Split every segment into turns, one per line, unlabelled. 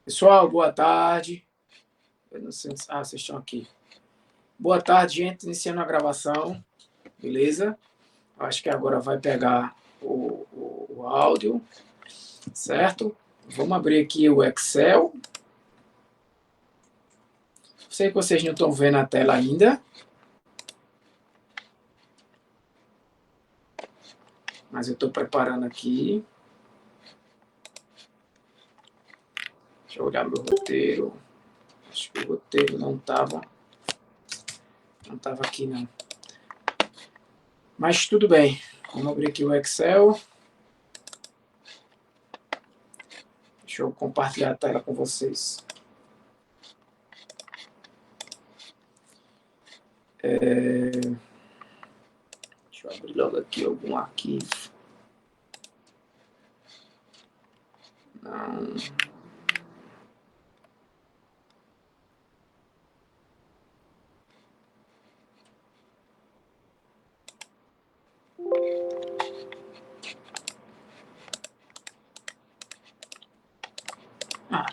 Pessoal, boa tarde. Eu não sei. Ah, vocês estão aqui. Boa tarde, gente. Iniciando a gravação. Beleza? Acho que agora vai pegar o áudio, certo? Vamos abrir aqui o Excel. Sei que vocês não estão vendo a tela ainda, mas eu estou preparando aqui. Deixa eu olhar meu roteiro. Acho que o roteiro não estava aqui, não. Mas tudo bem. Vamos abrir aqui o Excel. Deixa eu compartilhar a tela com vocês. Deixa eu abrir logo aqui algum arquivo. Não.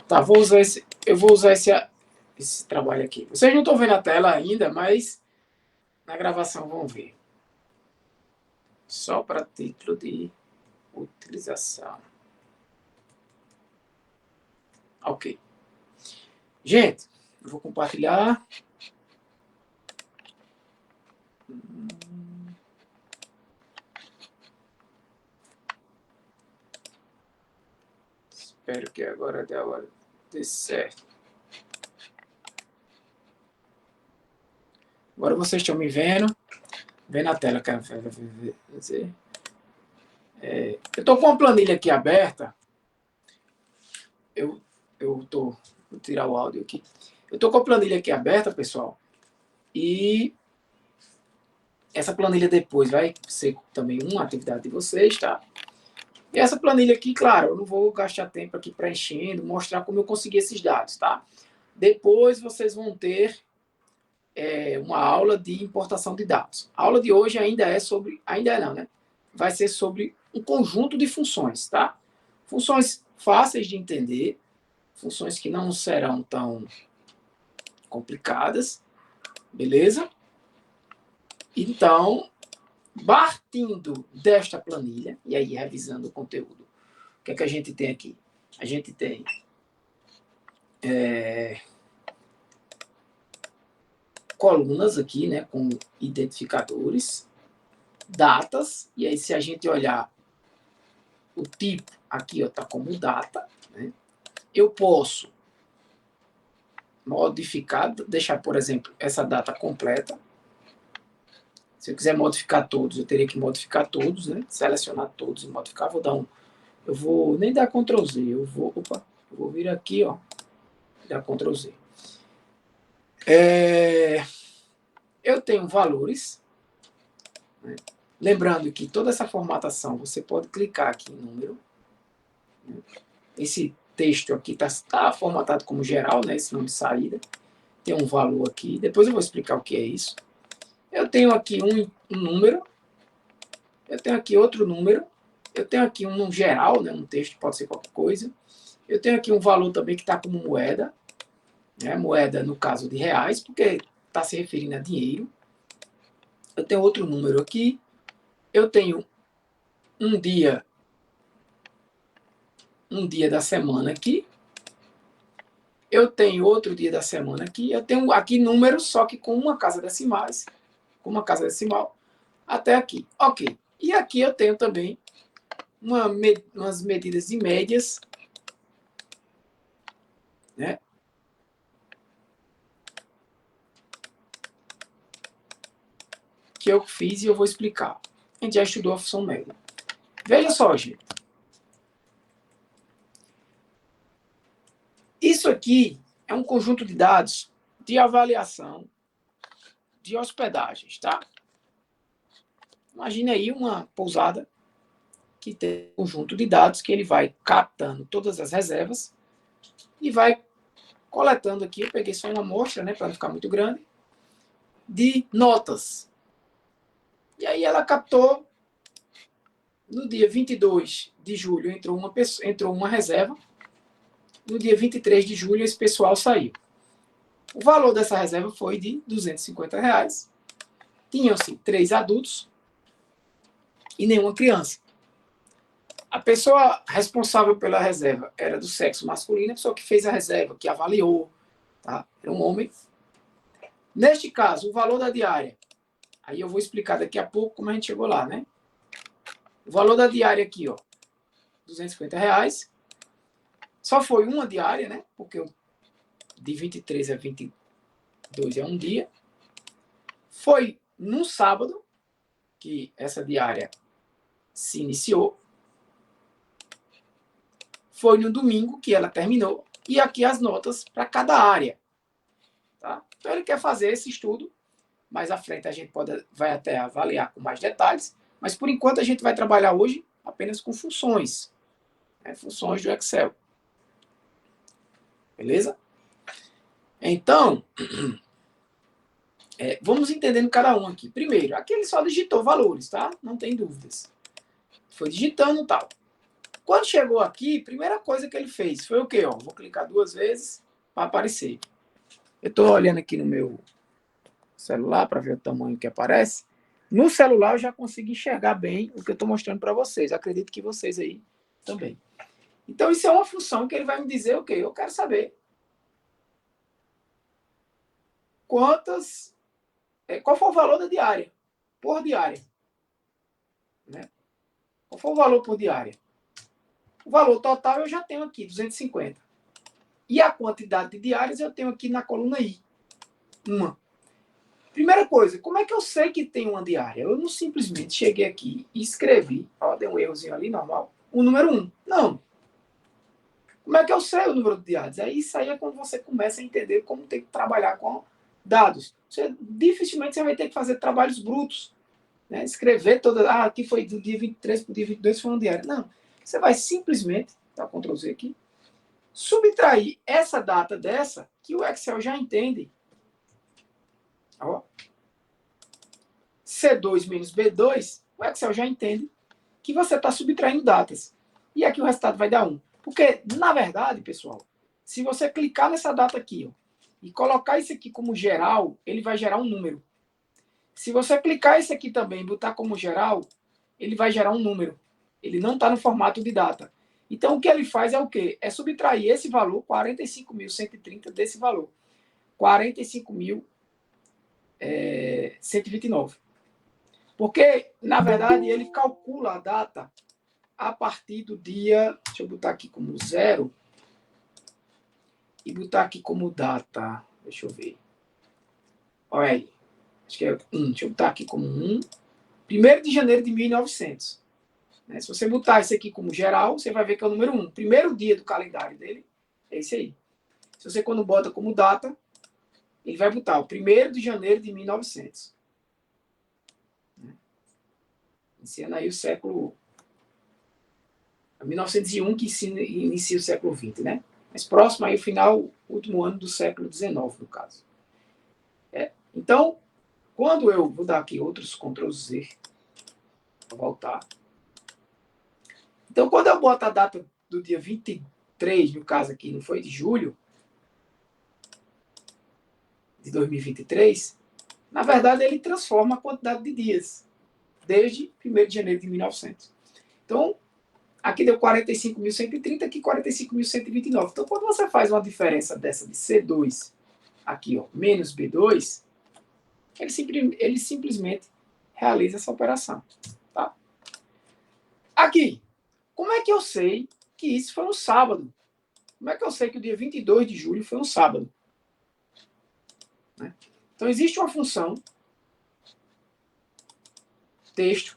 Tá, eu vou usar esse trabalho aqui. Vocês não estão vendo a tela ainda, mas na gravação vão ver. Só para título de utilização. Ok. Gente, eu vou compartilhar. Espero que agora dê certo. Agora vocês estão me vendo. Vendo a tela, quero dizer. Eu estou com uma planilha aqui aberta. Vou tirar o áudio aqui. Eu estou com a planilha aqui aberta, pessoal. E essa planilha depois vai ser também uma atividade de vocês, tá? E essa planilha aqui, claro, eu não vou gastar tempo aqui preenchendo, mostrar como eu consegui esses dados, tá? Depois vocês vão ter uma aula de importação de dados. A aula de hoje ainda não, né? Vai ser sobre um conjunto de funções, tá? Funções fáceis de entender, funções que não serão tão complicadas, beleza? Então, partindo desta planilha, e aí revisando o conteúdo, o que é que a gente tem aqui? A gente tem colunas aqui, né, com identificadores, datas, e aí se a gente olhar o tipo, aqui está como data, né? Eu posso modificar, deixar, por exemplo, essa data completa. Se eu quiser modificar todos, eu teria que modificar todos, né? Selecionar todos e modificar. Eu vou nem dar Ctrl Z, eu vou vir aqui, ó, dar Ctrl Z. Eu tenho valores, né? Lembrando que toda essa formatação você pode clicar aqui em número. Né? Esse texto aqui está formatado como geral, né? Esse nome de saída. Tem um valor aqui. Depois eu vou explicar o que é isso. Eu tenho aqui um número. Eu tenho aqui outro número. Eu tenho aqui um geral, né? Um texto pode ser qualquer coisa. Eu tenho aqui um valor também que está como moeda. Né? Moeda, no caso de reais, porque está se referindo a dinheiro. Eu tenho outro número aqui. Eu tenho um dia da semana aqui. Eu tenho outro dia da semana aqui. Eu tenho aqui números, só que com uma casa decimais. Com uma casa decimal. Até aqui. Ok. E aqui eu tenho também umas medidas de médias. Né? Que eu fiz e eu vou explicar. A gente já estudou a função média. Veja só, gente. Isso aqui é um conjunto de dados de avaliação de hospedagens, tá? Imagine aí uma pousada que tem um conjunto de dados que ele vai captando todas as reservas e vai coletando aqui, eu peguei só uma amostra, né, para não ficar muito grande, de notas. E aí ela captou, no dia 22 de julho entrou uma reserva, no dia 23 de julho, esse pessoal saiu. O valor dessa reserva foi de R$250. Tinham-se 3 adultos e nenhuma criança. A pessoa responsável pela reserva era do sexo masculino, a pessoa que fez a reserva, que avaliou, tá? Era um homem. Neste caso, o valor da diária, aí eu vou explicar daqui a pouco como a gente chegou lá, né? O valor da diária aqui, ó, R$250. Só foi uma diária, né? Porque de 23 a 22 é um dia. Foi no sábado que essa diária se iniciou. Foi no domingo que ela terminou. E aqui as notas para cada área. Tá? Então ele quer fazer esse estudo. Mais à frente a gente vai até avaliar com mais detalhes. Mas por enquanto a gente vai trabalhar hoje apenas com funções. Né? Funções do Excel. Beleza? Então, vamos entendendo cada um aqui. Primeiro, aqui ele só digitou valores, tá? Não tem dúvidas. Foi digitando e tal. Quando chegou aqui, primeira coisa que ele fez foi o quê? Ó, vou clicar 2 vezes para aparecer. Eu estou olhando aqui no meu celular para ver o tamanho que aparece. No celular eu já consigo enxergar bem o que eu estou mostrando para vocês. Acredito que vocês aí também. Então, isso é uma função que ele vai me dizer o quê? Eu quero saber qual foi o valor da diária, por diária. Né? Qual foi o valor por diária? O valor total eu já tenho aqui, 250. E a quantidade de diárias eu tenho aqui na coluna I. Uma. Primeira coisa, como é que eu sei que tem uma diária? Eu não simplesmente cheguei aqui e escrevi, ó, deu um errozinho ali, normal, o número 1. Não. Como é que eu sei o número de diárias? Isso aí é quando você começa a entender como tem que trabalhar com dados. Dificilmente você vai ter que fazer trabalhos brutos. Né? Escrever toda... aqui foi do dia 23 para o dia 22 foi uma diária. Não. Você vai simplesmente, tá, Ctrl Z aqui, subtrair essa data dessa, que o Excel já entende. Ó. C2 menos B2, o Excel já entende que você está subtraindo datas. E aqui o resultado vai dar 1. Porque, na verdade, pessoal, se você clicar nessa data aqui, ó, e colocar isso aqui como geral, ele vai gerar um número. Se você clicar isso aqui também e botar como geral, ele vai gerar um número. Ele não está no formato de data. Então, o que ele faz é o quê? É subtrair esse valor, 45.130, desse valor. 45.129. Porque, na verdade, ele calcula a data a partir do dia... Deixa eu botar aqui como 0. E botar aqui como data. Deixa eu ver. Olha aí. Acho que é 1. Deixa eu botar aqui como 1. 1º de janeiro de 1900. Né? Se você botar isso aqui como geral, você vai ver que é o número 1. Primeiro dia do calendário dele é esse aí. Se você, quando bota como data, ele vai botar o 1º de janeiro de 1900. Iniciando aí o século... 1901 que inicia o século XX, né? Mas próximo aí, o final, último ano do século XIX, no caso. Então, quando eu vou dar aqui outros Ctrl Z, vou voltar. Então, quando eu boto a data do dia 23, no caso aqui, não foi de julho de 2023, na verdade ele transforma a quantidade de dias, desde 1º de janeiro de 1900. Então, aqui deu 45.130, aqui 45.129. Então, quando você faz uma diferença dessa de C2, aqui, ó, menos B2, ele simplesmente realiza essa operação. Tá? Aqui, como é que eu sei que isso foi um sábado? Como é que eu sei que o dia 22 de julho foi um sábado? Né? Então, existe uma função, texto,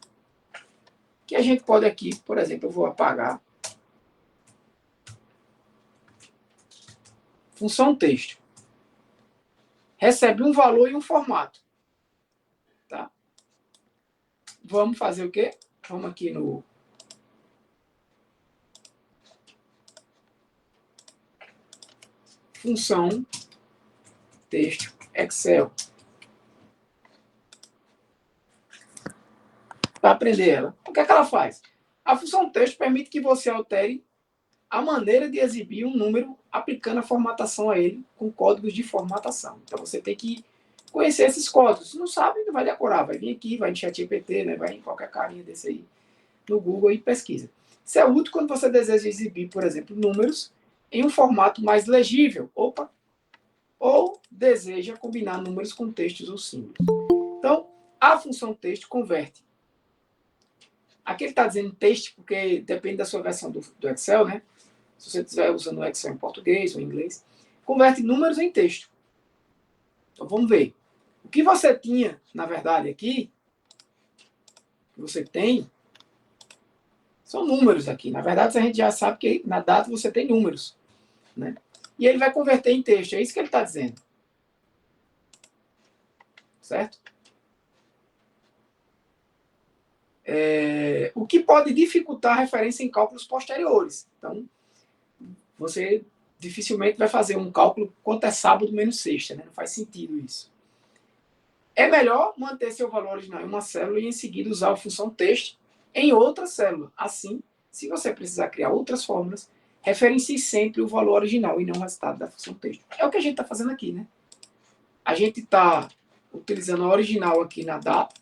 que a gente pode aqui, por exemplo, eu vou apagar. Função texto. Recebe um valor e um formato. Tá? Vamos fazer o quê? Vamos aqui no... Função texto Excel. Para aprender ela. O que é que ela faz? A função texto permite que você altere a maneira de exibir um número aplicando a formatação a ele com códigos de formatação. Então, você tem que conhecer esses códigos. Se não sabe, não vai decorar. Vai vir aqui, vai em ChatGPT, né? Vai em qualquer carinha desse aí no Google e pesquisa. Isso é útil quando você deseja exibir, por exemplo, números em um formato mais legível. Ou deseja combinar números com textos ou símbolos. Então, a função texto converte. Aqui ele está dizendo texto porque depende da sua versão do Excel, né? Se você estiver usando o Excel em português ou em inglês, converte números em texto. Então, vamos ver. O que você tinha, na verdade, aqui, que você tem, são números aqui. Na verdade, a gente já sabe que na data você tem números, né? E ele vai converter em texto. É isso que ele está dizendo. Certo? O que pode dificultar a referência em cálculos posteriores. Então, você dificilmente vai fazer um cálculo quanto é sábado menos sexta, né? Não faz sentido isso. É melhor manter seu valor original em uma célula e em seguida usar a função texto em outra célula. Assim, se você precisar criar outras fórmulas, referencie sempre o valor original e não o resultado da função texto. É o que a gente está fazendo aqui, né? A gente está utilizando a original aqui na data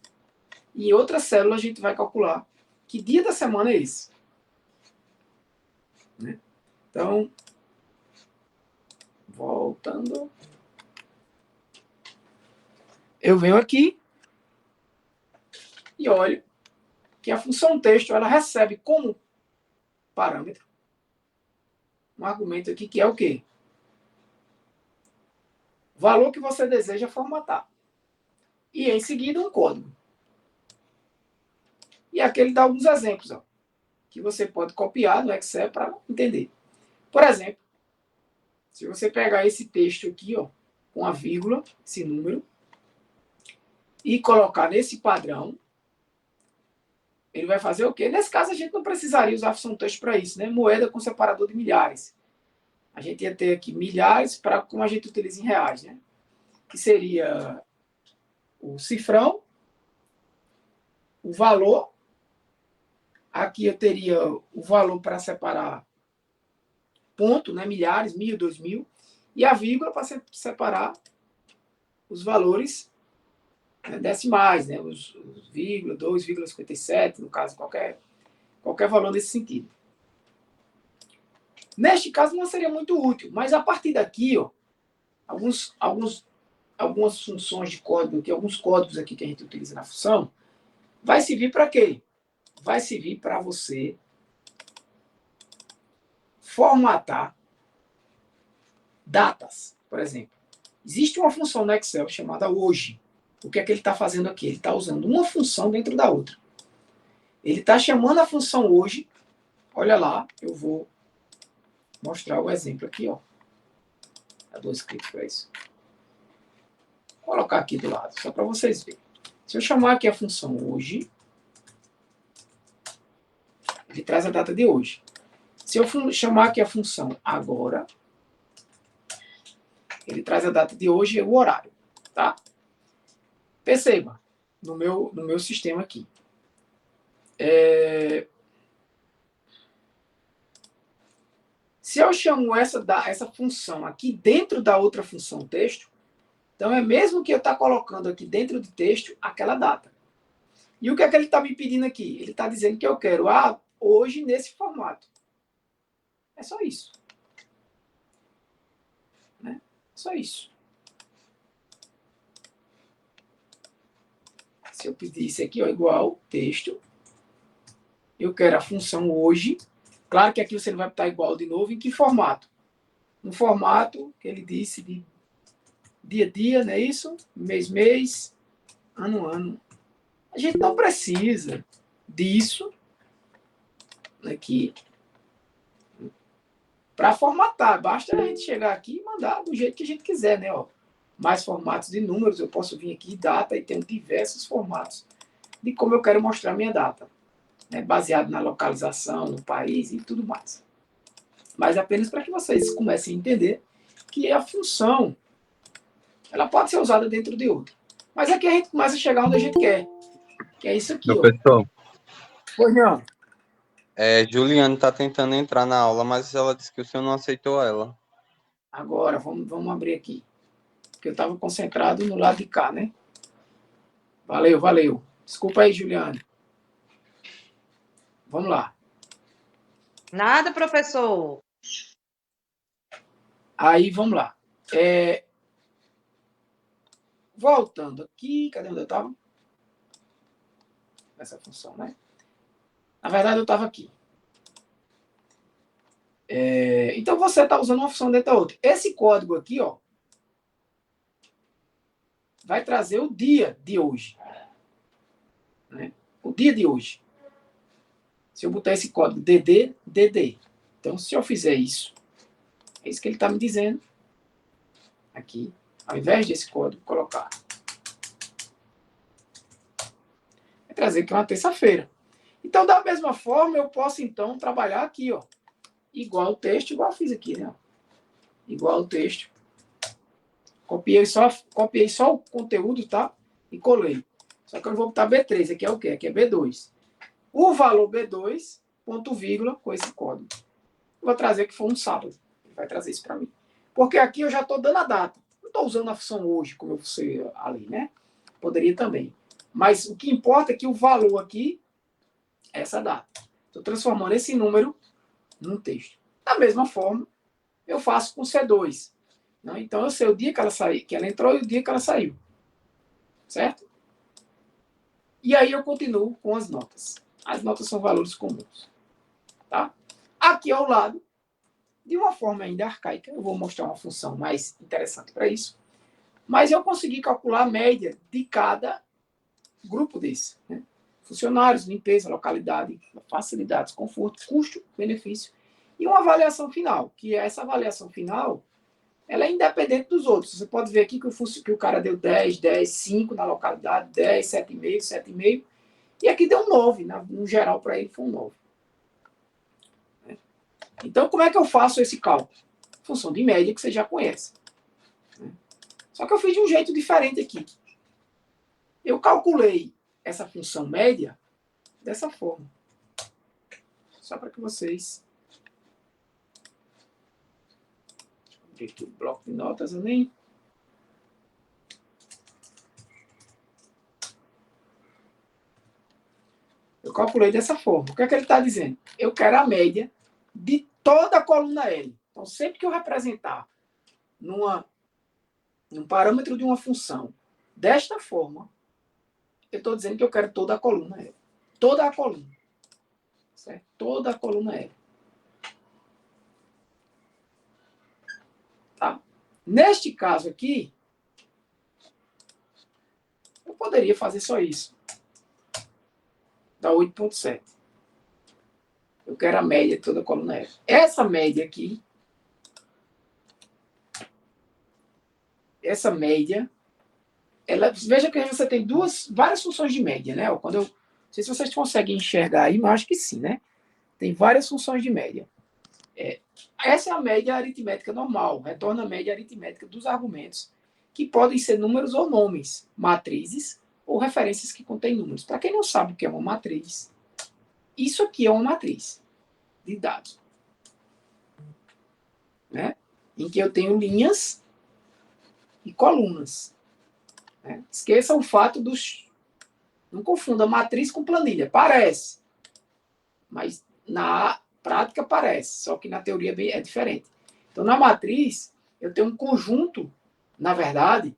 e em outra célula a gente vai calcular que dia da semana é esse. Né? Então, voltando. Eu venho aqui e olho que a função texto ela recebe como parâmetro um argumento aqui que é o quê? Valor que você deseja formatar. E em seguida um código. E aqui ele dá alguns exemplos, ó, que você pode copiar no Excel para entender. Por exemplo, se você pegar esse texto aqui, ó, com a vírgula, esse número, e colocar nesse padrão, ele vai fazer o quê? Nesse caso, a gente não precisaria usar a função texto para isso, né? Moeda com separador de milhares. A gente ia ter aqui milhares, para como a gente utiliza em reais, né? Que seria o cifrão, o valor. Aqui eu teria o valor para separar ponto, né? Milhares, 1.000, 2.000. E a vírgula para separar os valores, né, decimais, né? Os vírgula, 2,57, no caso, qualquer valor nesse sentido. Neste caso não seria muito útil, mas a partir daqui, ó, algumas funções de código aqui, alguns códigos aqui que a gente utiliza na função, vai servir para quê? Vai servir para você formatar datas, por exemplo. Existe uma função no Excel chamada hoje. O que é que ele está fazendo aqui? Ele está usando uma função dentro da outra. Ele está chamando a função hoje. Olha lá, eu vou mostrar o exemplo aqui, ó. Dá 2 cliques para isso. Vou colocar aqui do lado, só para vocês verem. Se eu chamar aqui a função hoje, ele traz a data de hoje. Se eu chamar aqui a função agora, ele traz a data de hoje e o horário, tá? Perceba, no meu sistema aqui. Se eu chamo essa função aqui dentro da outra função texto, então é mesmo que eu estar colocando aqui dentro do texto aquela data. E o que é que ele está me pedindo aqui? Ele está dizendo que eu quero hoje nesse formato. É só isso. Né? Só isso. Se eu pedir isso aqui, ó, igual texto, eu quero a função hoje. Claro que aqui você não vai botar igual de novo. Em que formato? No formato que ele disse de dia a dia, não é isso? Mês, mês, ano, ano. A gente não precisa disso aqui para formatar. Basta a gente chegar aqui e mandar do jeito que a gente quiser, né? Ó, mais formatos de números. Eu posso vir aqui, data, e tenho diversos formatos de como eu quero mostrar minha data. Né? Baseado na localização, no país e tudo mais. Mas apenas para que vocês comecem a entender que a função ela pode ser usada dentro de outra. Mas aqui a gente começa a chegar onde a gente quer. Que é isso aqui,
Professor,
ó. Pois não.
Juliane está tentando entrar na aula, mas ela disse que o senhor não aceitou ela.
Agora, vamos abrir aqui. Porque eu estava concentrado no lado de cá, né? Valeu. Desculpa aí, Juliane. Vamos lá.
Nada, professor.
Aí, vamos lá. Voltando aqui, cadê onde eu estava? Essa função, né? Na verdade, eu estava aqui. Então, você está usando uma função dentro da outra. Esse código aqui, ó, vai trazer o dia de hoje. Né? O dia de hoje. Se eu botar esse código DD. Então, se eu fizer isso, é isso que ele está me dizendo. Aqui, ao invés desse código, colocar. Vai trazer que é uma terça-feira. Então, da mesma forma, eu posso, então, trabalhar aqui, ó. Igual o texto, igual eu fiz aqui, né? Igual o texto. Copiei só o conteúdo, tá? E colei. Só que eu não vou botar B3. Aqui é o quê? Aqui é B2. O valor B2, ponto vírgula, com esse código. Eu vou trazer que foi um sábado. Ele vai trazer isso para mim. Porque aqui eu já estou dando a data. Não estou usando a função hoje, como eu usei ali, né? Poderia também. Mas o que importa é que o valor aqui é essa data. Estou transformando esse número num texto. Da mesma forma, eu faço com C2. Né? Então, eu sei o dia que ela saiu, que ela entrou e o dia que ela saiu. Certo? E aí eu continuo com as notas. As notas são valores comuns. Tá? Aqui ao lado, de uma forma ainda arcaica, eu vou mostrar uma função mais interessante para isso, mas eu consegui calcular a média de cada grupo desse. Né? Funcionários, limpeza, localidade, facilidades, conforto, custo, benefício, e uma avaliação final, que essa avaliação final ela é independente dos outros. Você pode ver aqui que o cara deu 10, 5 na localidade, 10, 7,5, 7,5, e aqui deu um 9, no geral para ele foi um 9. Então, como é que eu faço esse cálculo? Função de média que você já conhece. Só que eu fiz de um jeito diferente aqui. Eu calculei essa função média dessa forma. Só para que vocês... Deixa eu abrir aqui o bloco de notas, eu nem... Eu calculei dessa forma. O que é que ele está dizendo? Eu quero a média de toda a coluna L. Então, sempre que eu representar num parâmetro de uma função desta forma, eu estou dizendo que eu quero toda a coluna L. Toda a coluna. Certo? Toda a coluna L. Tá? Neste caso aqui, eu poderia fazer só isso. Dá 8,7. Eu quero a média de toda a coluna L. Essa média aqui, essa média, veja que você tem várias funções de média, né? Não sei se vocês conseguem enxergar aí, mas acho que sim, né? Tem várias funções de média. Essa é a média aritmética normal, retorna a média aritmética dos argumentos, que podem ser números ou nomes, matrizes ou referências que contêm números. Para quem não sabe o que é uma matriz, isso aqui é uma matriz de dados, né? Em que eu tenho linhas e colunas. Né? Esqueça o fato dos... Não confunda matriz com planilha. Parece, mas na prática parece, só que na teoria é diferente. Então, na matriz, eu tenho um conjunto, na verdade,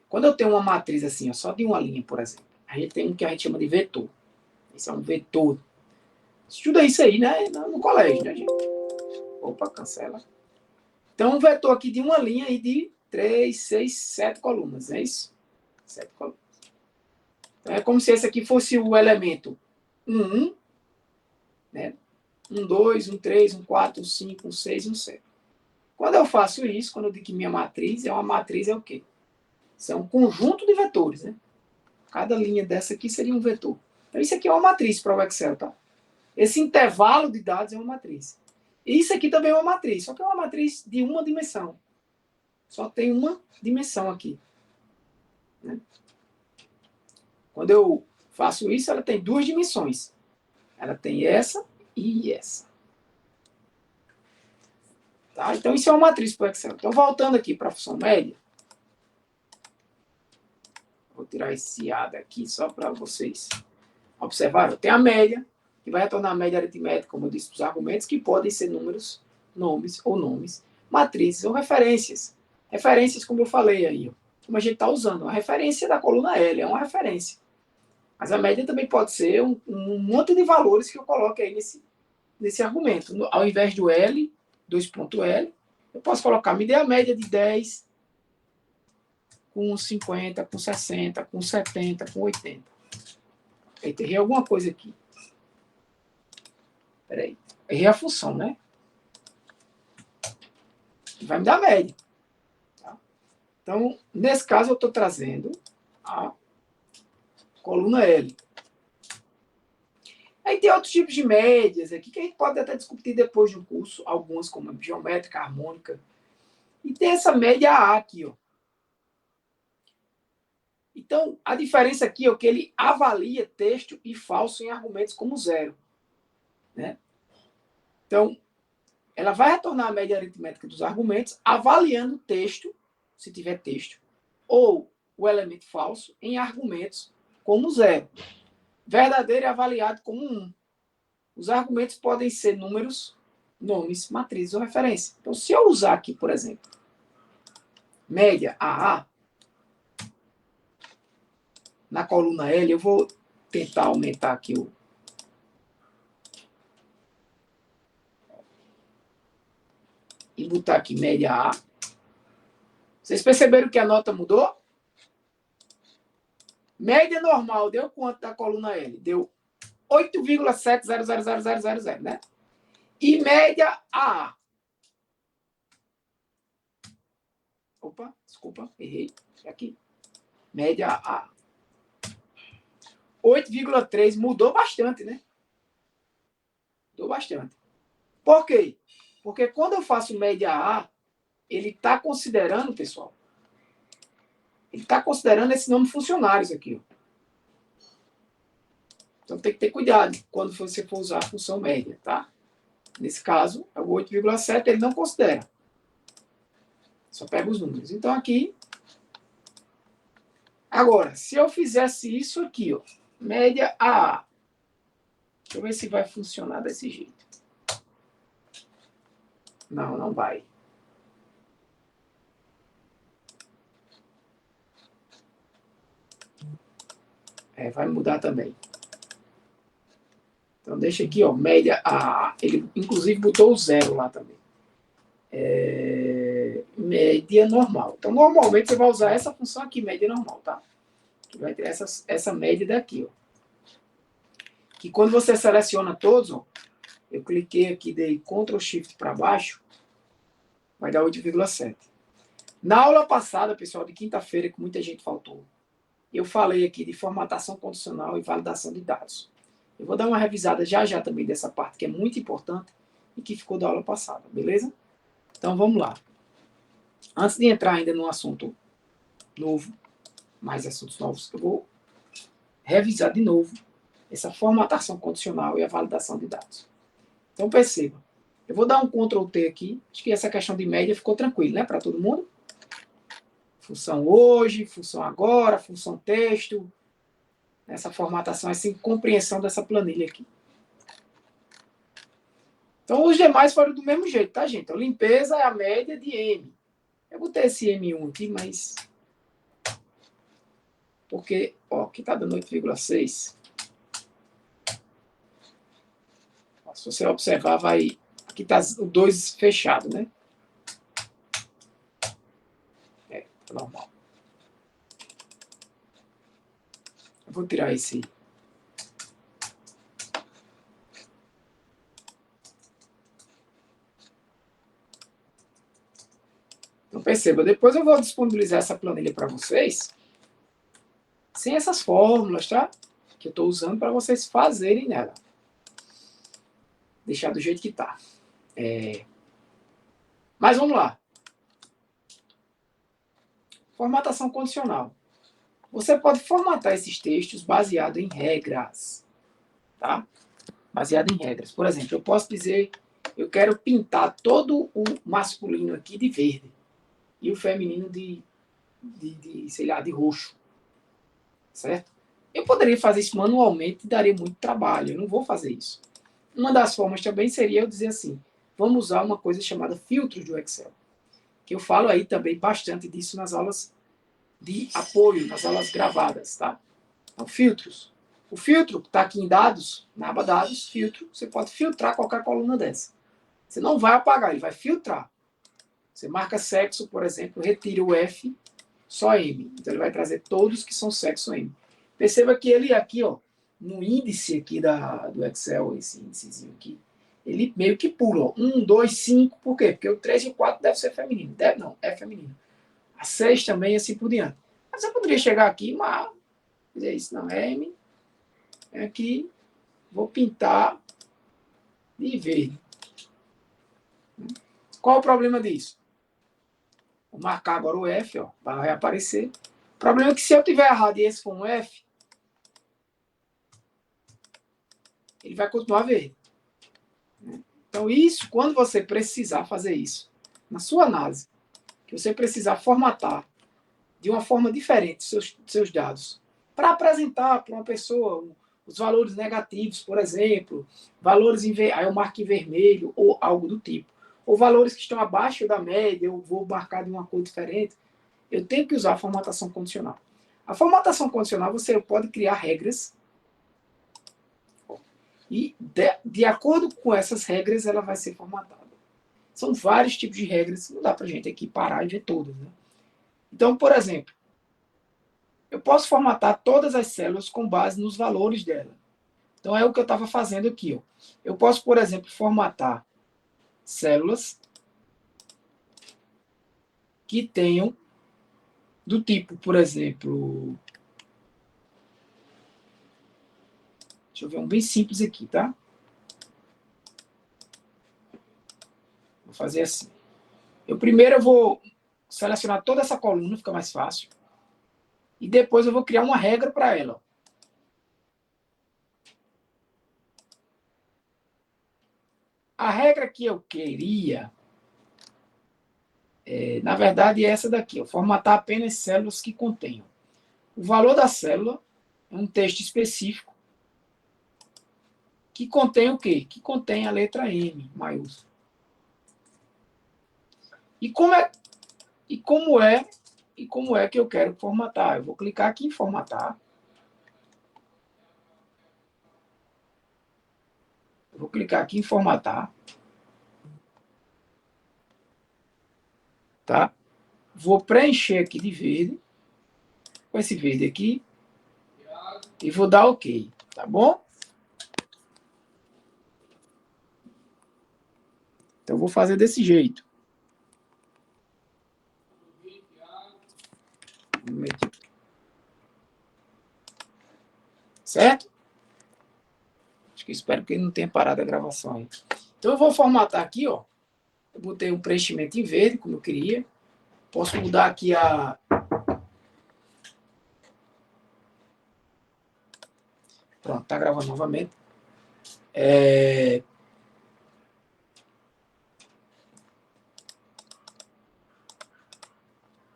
quando eu tenho uma matriz assim, ó, só de uma linha, por exemplo, a gente tem um que a gente chama de vetor. Esse é um vetor. Estuda isso aí, né? No colégio, né, gente? Opa, cancela. Então, um vetor aqui de uma linha e de 3, 6, 7 colunas, é isso? 7 colunas. Então, é como se esse aqui fosse o elemento 1, né? 1, 2, 1, 3, 1, 4, 1, 5, 1, 6, 1, 7. Quando eu faço isso, quando eu digo que minha matriz é o quê? Isso é um conjunto de vetores, né? Cada linha dessa aqui seria um vetor. Então, isso aqui é uma matriz para o Excel, tá? Esse intervalo de dados é uma matriz. E isso aqui também é uma matriz, só que é uma matriz de uma dimensão. Só tem uma dimensão aqui. Né? Quando eu faço isso, ela tem duas dimensões. Ela tem essa e essa. Tá? Então, isso é uma matriz para o Excel. Então, voltando aqui para a função média. Vou tirar esse A daqui só para vocês observarem. Tem a média, que vai retornar a média aritmética, como eu disse, dos argumentos, que podem ser números, nomes ou nomes, matrizes ou referências. Referências, como eu falei aí, ó, como a gente está usando. A referência da coluna L é uma referência. Mas a média também pode ser um monte de valores que eu coloque aí nesse argumento. Ao invés do L, 2.L, eu posso colocar, me dê a média de 10, com 50, com 60, com 70, com 80. Errei alguma coisa aqui. Peraí. Errei a função, né? Vai me dar a média. Tá? Então, nesse caso, eu estou trazendo a coluna L. Aí tem outros tipos de médias aqui que a gente pode até discutir depois do curso, algumas como a geométrica, harmônica. E tem essa média A aqui, ó. Então, a diferença aqui é que ele avalia texto e falso em argumentos como zero. Né? Então, ela vai retornar a média aritmética dos argumentos, avaliando o texto, se tiver texto, ou o elemento falso em argumentos como zero. Verdadeiro é avaliado como 1. Os argumentos podem ser números, nomes, matrizes ou referência. Então, se eu usar aqui, por exemplo, média AA, na coluna L, eu vou tentar aumentar aqui e botar aqui média A. Vocês perceberam que a nota mudou? Média normal deu quanto da coluna L? Deu 8,7000000, né? E média A. Opa, desculpa, errei. Aqui. Média A. 8,3 mudou bastante, né? Mudou bastante. Por quê? Porque quando eu faço média A, ele está considerando, pessoal, ele está considerando esse nome funcionários aqui. Ó. Então tem que ter cuidado quando você for usar a função média, tá? Nesse caso, é o 8,7, ele não considera. Só pega os números. Então aqui... Agora, se eu fizesse isso aqui, ó, média A. Deixa eu ver se vai funcionar desse jeito. Não, não vai. Vai mudar também. Então, deixa aqui, ó, média A. Ele, inclusive, botou o 0 lá também. Média normal. Então, normalmente, você vai usar essa função aqui, média normal, tá? Que vai ter essa média daqui, ó. Que quando você seleciona todos, ó, eu cliquei aqui, dei Ctrl Shift para baixo, vai dar 8,7. Na aula passada, pessoal, de quinta-feira, que muita gente faltou, eu falei aqui de formatação condicional e validação de dados. Eu vou dar uma revisada já também dessa parte, que é muito importante e que ficou da aula passada, beleza? Então, vamos lá. Antes de entrar ainda no assunto novo, mais assuntos novos, eu vou revisar de novo essa formatação condicional e a validação de dados. Então, perceba. Eu vou dar um Ctrl T aqui. Acho que essa questão de média ficou tranquila, né? Para todo mundo. Função hoje, função agora, função texto. Essa formatação, essa compreensão dessa planilha aqui. Então, os demais foram do mesmo jeito, tá, gente? Então, limpeza é a média de M. Eu botei esse M1 aqui, mas... Porque, ó, aqui tá dando 8,6. Se você observar, vai... Aqui tá o 2 fechado, né? Tá normal. Eu vou tirar esse... Então, perceba, depois eu vou disponibilizar essa planilha para vocês, sem essas fórmulas, tá? Que eu estou usando para vocês fazerem nela. Deixar do jeito que tá. Mas vamos lá. Formatação condicional. Você pode formatar esses textos baseado em regras, tá? baseado em regras. Por exemplo, eu posso dizer, eu quero pintar todo o masculino aqui de verde e o feminino sei lá, de roxo, certo? Eu poderia fazer isso manualmente e daria muito trabalho, eu não vou fazer isso. Uma das formas também seria eu dizer assim, vamos usar uma coisa chamada filtros do Excel, que eu falo aí também bastante disso nas aulas de apoio, nas aulas gravadas, tá? Então, filtros. O filtro está aqui em dados, na aba dados, filtro, você pode filtrar qualquer coluna dessa. Você não vai apagar, ele vai filtrar. Você marca sexo, por exemplo, retira o F, só M. Então ele vai trazer todos que são sexo M. Perceba que ele aqui, ó, no índice aqui do Excel, esse índicezinho aqui, ele meio que pula. Ó, 1, 2, 5, por quê? Porque o 3 e o 4 deve ser feminino. Não, é feminino. A 6 também e assim por diante. Mas você poderia chegar aqui, mas dizer isso, não, M, aqui, vou pintar de verde. Qual o problema disso? Vou marcar agora o F, ó, vai reaparecer. O problema é que se eu tiver errado e esse for um F, ele vai continuar verde. Então, isso, quando você precisar fazer isso, na sua análise, que você precisar formatar de uma forma diferente seus dados, para apresentar para uma pessoa os valores negativos, por exemplo, valores aí eu marco em vermelho ou algo do tipo, ou valores que estão abaixo da média, eu vou marcar de uma cor diferente, eu tenho que usar a formatação condicional. A formatação condicional, você pode criar regras e, de acordo com essas regras, ela vai ser formatada. São vários tipos de regras, não dá para a gente aqui parar e ver todas. Né? Então, por exemplo, eu posso formatar todas as células com base nos valores dela. Então, é o que eu estava fazendo aqui. Ó. Eu posso, por exemplo, formatar células que tenham do tipo, por exemplo... Deixa eu ver um bem simples aqui, tá? Vou fazer assim. Primeiro eu vou selecionar toda essa coluna, fica mais fácil. E depois eu vou criar uma regra para ela. A regra que eu queria, na verdade, é essa daqui. Ó, formatar apenas células que contenham. O valor da célula é um texto específico que contém o quê? Que contém a letra M maiúscula. E como é que eu quero formatar? Eu vou clicar aqui em formatar. Eu vou clicar aqui em formatar. Tá? Vou preencher aqui de verde. Com esse verde aqui. E vou dar OK. Tá bom? Então, eu vou fazer desse jeito. Certo? Acho que espero que ele não tenha parado a gravação aí. Então, eu vou formatar aqui, ó. Eu botei um preenchimento em verde, como eu queria. Posso mudar aqui a... Pronto, tá gravando novamente.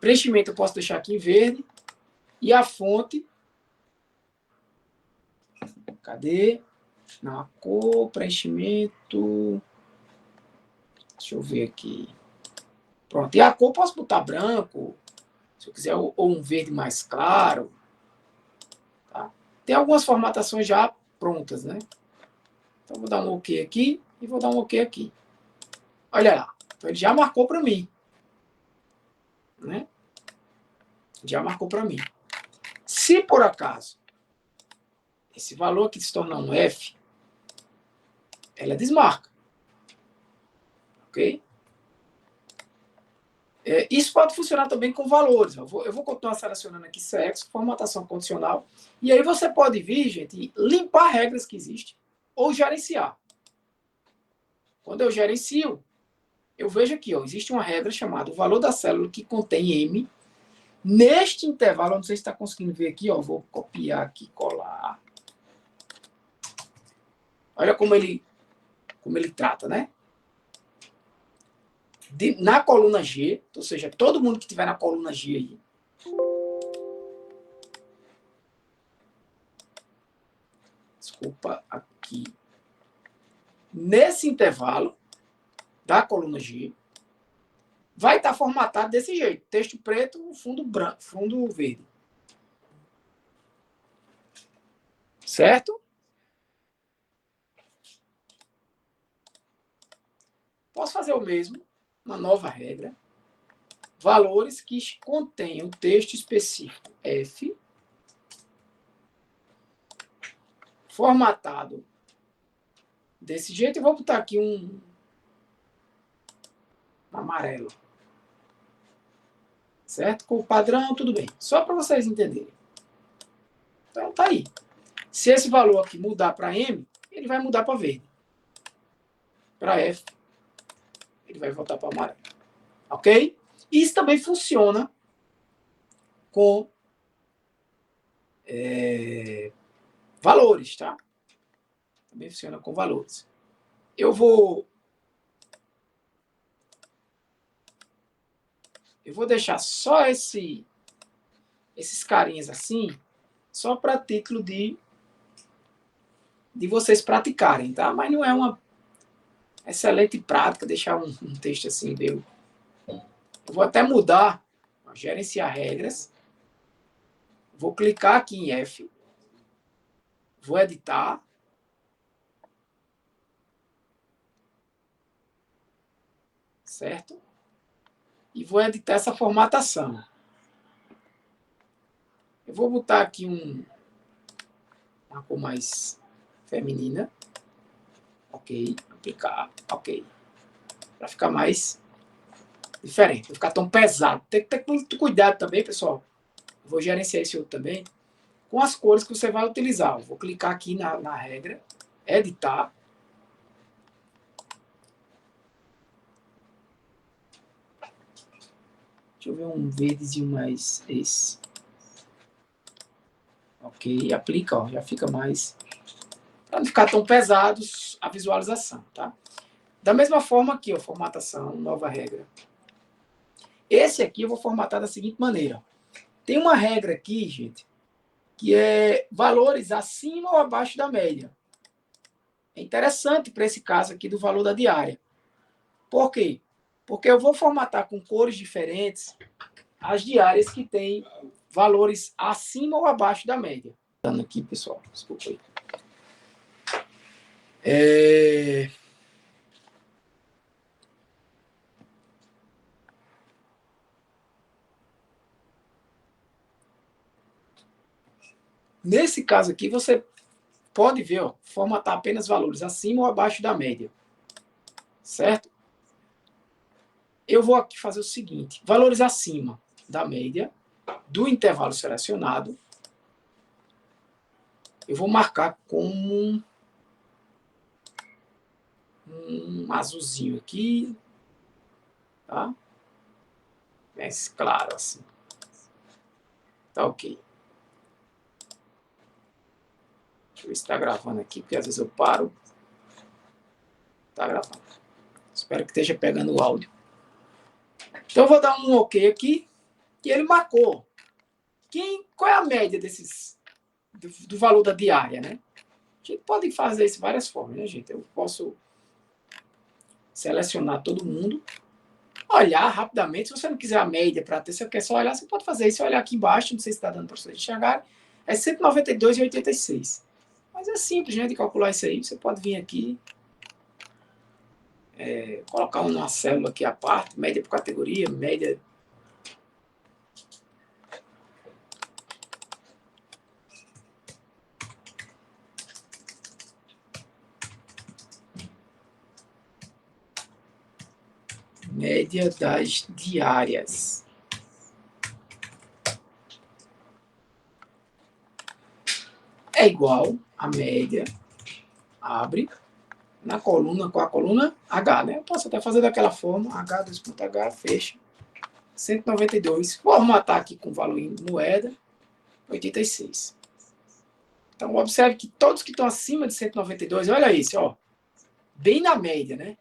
Preenchimento eu posso deixar aqui em verde. E a fonte... Cadê? Não, a cor, preenchimento... Deixa eu ver aqui. Pronto, e a cor eu posso botar branco, se eu quiser, ou um verde mais claro. Tá? Tem algumas formatações já prontas, né? Então, vou dar um OK aqui e vou dar um OK aqui. Olha lá, então, ele já marcou para mim. Né? Já marcou para mim. Se, por acaso, esse valor aqui se tornar um F, ela desmarca. Ok? Isso pode funcionar também com valores. Eu vou continuar selecionando aqui sexo, formatação condicional. E aí você pode vir, gente, limpar regras que existem ou gerenciar. Quando eu gerencio, eu vejo aqui, ó, existe uma regra chamada o valor da célula que contém M. Neste intervalo, não sei se está conseguindo ver aqui, ó, vou copiar aqui e colar. Olha como ele trata, né? Na coluna G, ou seja, todo mundo que estiver na coluna G aí, desculpa, aqui, nesse intervalo da coluna G, vai estar formatado desse jeito, texto preto, fundo branco, fundo verde. Certo? Posso fazer o mesmo, uma nova regra. Valores que contenham texto específico F, formatado desse jeito. Eu vou botar aqui um amarelo. Certo? Com o padrão, tudo bem. Só para vocês entenderem. Então, tá aí. Se esse valor aqui mudar para M, ele vai mudar para verde. Para F, ele vai voltar para amarelo. Ok? Isso também funciona com valores, tá? Também funciona com valores. Eu vou deixar só esses carinhas assim, só para título de vocês praticarem, tá? Mas não é uma excelente prática deixar um texto assim, viu? Eu vou até mudar, gerenciar regras. Vou clicar aqui em F. Vou editar. Certo? E vou editar essa formatação. Eu vou botar aqui uma cor mais feminina. Ok. Aplicar. Ok. Para ficar mais diferente. Não ficar tão pesado. Tem que ter muito cuidado também, pessoal. Vou gerenciar esse outro também. Com as cores que você vai utilizar. Eu vou clicar aqui na regra. Editar. Deixa eu ver um verdezinho mais esse. Ok, aplica, ó, já fica mais... Para não ficar tão pesados a visualização, tá? Da mesma forma aqui, ó, formatação, nova regra. Esse aqui eu vou formatar da seguinte maneira. Tem uma regra aqui, gente, que é valores acima ou abaixo da média. É interessante para esse caso aqui do valor da diária. Por quê? Porque eu vou formatar com cores diferentes as diárias que têm valores acima ou abaixo da média. Dando aqui, pessoal, desculpa aí. Nesse caso aqui, você pode ver, ó, formatar apenas valores acima ou abaixo da média. Certo? Eu vou aqui fazer o seguinte. Valores acima da média do intervalo selecionado. Eu vou marcar como um azulzinho aqui. Tá? Mais claro assim. Tá ok. Deixa eu ver se está gravando aqui, porque às vezes eu paro. Está gravando. Espero que esteja pegando o áudio. Então eu vou dar um ok aqui. E ele marcou. Qual é a média do valor da diária, né? A gente pode fazer isso de várias formas, né, gente? Eu posso selecionar todo mundo, olhar rapidamente. Se você não quiser a média para ter, se você quer só olhar, você pode fazer isso. Olhar aqui embaixo, não sei se está dando para vocês enxergar, é 192,86. Mas é simples, né, de calcular isso aí. Você pode vir aqui, colocar uma célula aqui à parte, média por categoria, média... média das diárias. É igual a média, abre, na coluna, com a coluna H, né? Eu posso até fazer daquela forma, H, 2.H, fecha, 192. Vou arrumatar aqui com valor em moeda, 86. Então, observe que todos que estão acima de 192, olha isso, ó, bem na média, né?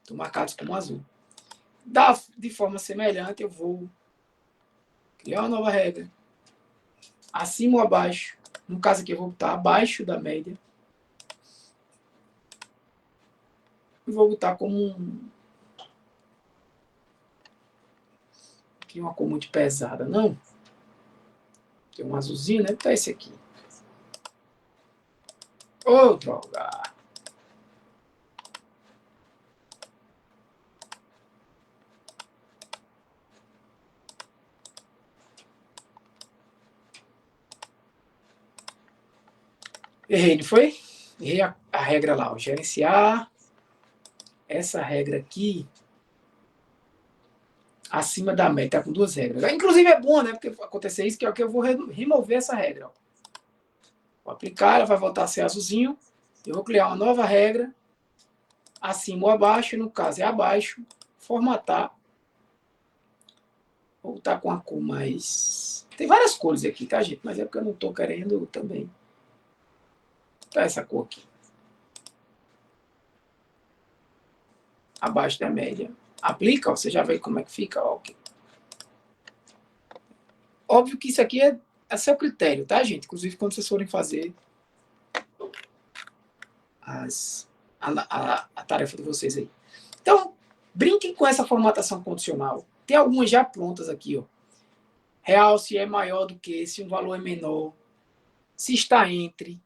Estão marcados como azul. De forma semelhante, eu vou criar uma nova regra. Acima ou abaixo. No caso aqui, eu vou botar abaixo da média. E vou botar como aqui uma cor muito pesada, não. Tem um azulzinho, né? Vou botar esse aqui. Ô, droga! Errei, não foi? Errei a regra lá, ó. Gerenciar essa regra aqui acima da média, tá com duas regras. Inclusive é bom, né? Porque acontecer isso, que é o que eu vou remover essa regra. Ó. Vou aplicar, ela vai voltar a ser azulzinho. Eu vou criar uma nova regra, acima ou abaixo, no caso é abaixo, formatar. Vou botar com a cor mais... Tem várias cores aqui, tá, gente? Mas é porque eu não tô querendo também. Tá essa cor aqui. Abaixo da média. Aplica, ó, você já vê como é que fica. Ó, okay. Óbvio que isso aqui é seu critério, tá, gente? Inclusive, quando vocês forem fazer a tarefa de vocês aí. Então, brinquem com essa formatação condicional. Tem algumas já prontas aqui, ó. Real se é maior do que, se um valor é menor, se está entre.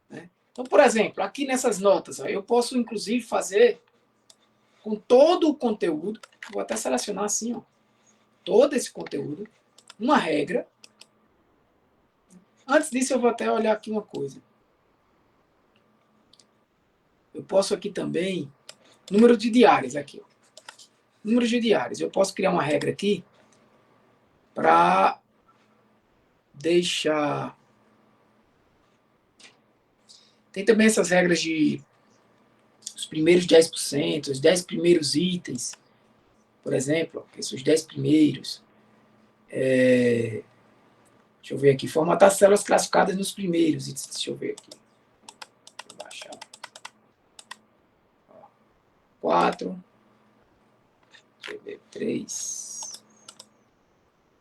Né? Então, por exemplo, aqui nessas notas, ó, eu posso, inclusive, fazer com todo o conteúdo, vou até selecionar assim, ó, todo esse conteúdo, uma regra. Antes disso, eu vou até olhar aqui uma coisa. Eu posso aqui também, número de diários aqui, ó. Número de diários. Eu posso criar uma regra aqui para deixar... Tem também essas regras de os primeiros 10%, os 10 primeiros itens, por exemplo, esses 10 primeiros. Deixa eu ver aqui. Formatar células classificadas nos primeiros itens. Deixa eu ver aqui. Vou baixar. 4. Deixa eu ver. 3.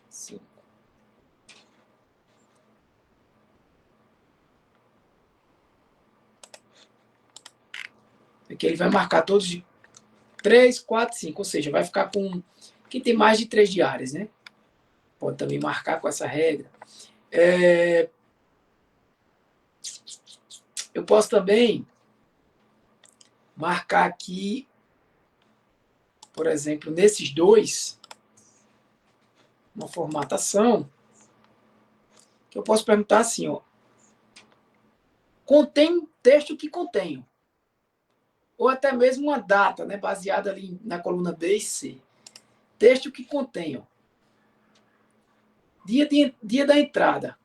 5. Aqui ele vai marcar todos de 3, 4, 5. Ou seja, vai ficar com... Quem tem mais de 3 diárias, né? Pode também marcar com essa regra. Eu posso também marcar aqui, por exemplo, nesses dois, uma formatação, que eu posso perguntar assim, ó, contém texto que contenho, ou até mesmo uma data, né, baseada ali na coluna B e C. Texto que contenho. Dia da entrada.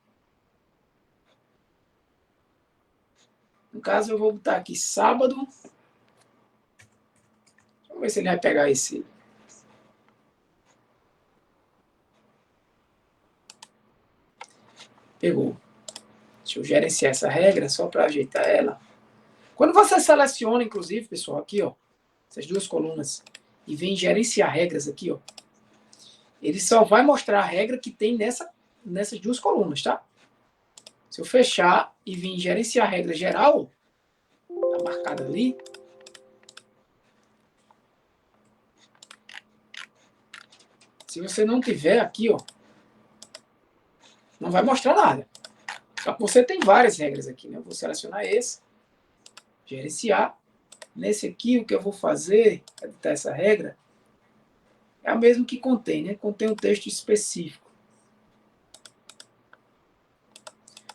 No caso, eu vou botar aqui sábado. Deixa eu ver se ele vai pegar esse. Pegou. Deixa eu gerenciar essa regra só para ajeitar ela. Quando você seleciona, inclusive, pessoal, aqui, ó, essas duas colunas, e vem gerenciar regras aqui, ó, ele só vai mostrar a regra que tem nessas duas colunas, tá? Se eu fechar e vir gerenciar a regra geral, tá marcada ali. Se você não tiver aqui, ó, não vai mostrar nada. Só que você tem várias regras aqui, né? Eu vou selecionar esse, gerenciar. Nesse aqui, o que eu vou fazer, editar essa regra, é a mesma que contém, né? Contém um texto específico.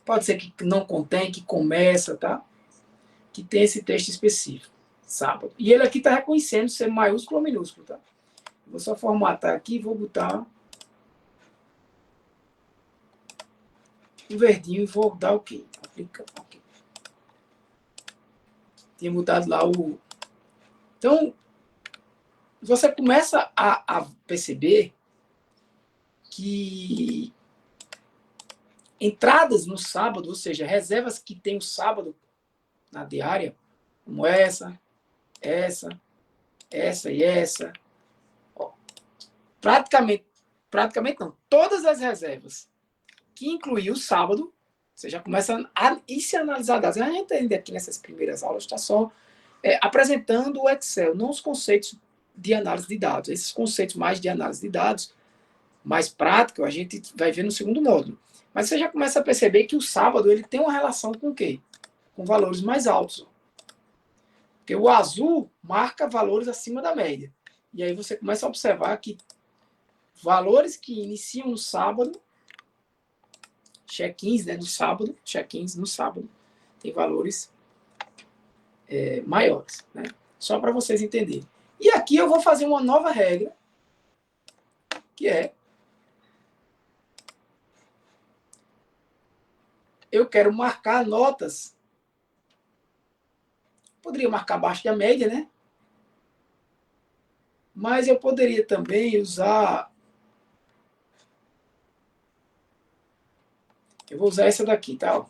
Pode ser que não contém, que começa, tá? Que tem esse texto específico. Sábado. E ele aqui está reconhecendo se é maiúsculo ou minúsculo, tá? Vou só formatar aqui e vou botar um verdinho e vou dar o quê? Aplica. Okay. Tinha mudado lá o... Então, você começa a perceber que entradas no sábado, ou seja, reservas que tem o sábado na diária, como essa e essa. Ó, praticamente não, todas as reservas que incluir o sábado, você já começa a se analisar dados. A gente ainda aqui nessas primeiras aulas está só apresentando o Excel, não os conceitos de análise de dados. Esses conceitos mais de análise de dados, mais prático, a gente vai ver no segundo módulo. Mas você já começa a perceber que o sábado ele tem uma relação com o quê? Com valores mais altos. Porque o azul marca valores acima da média. E aí você começa a observar que valores que iniciam no sábado, check-ins, né, no sábado, check-ins no sábado, tem valores maiores, né? Só para vocês entenderem. E aqui eu vou fazer uma nova regra, que é eu quero marcar notas. Poderia marcar abaixo da média, né? Mas eu poderia também usar... Eu vou usar essa daqui, tá?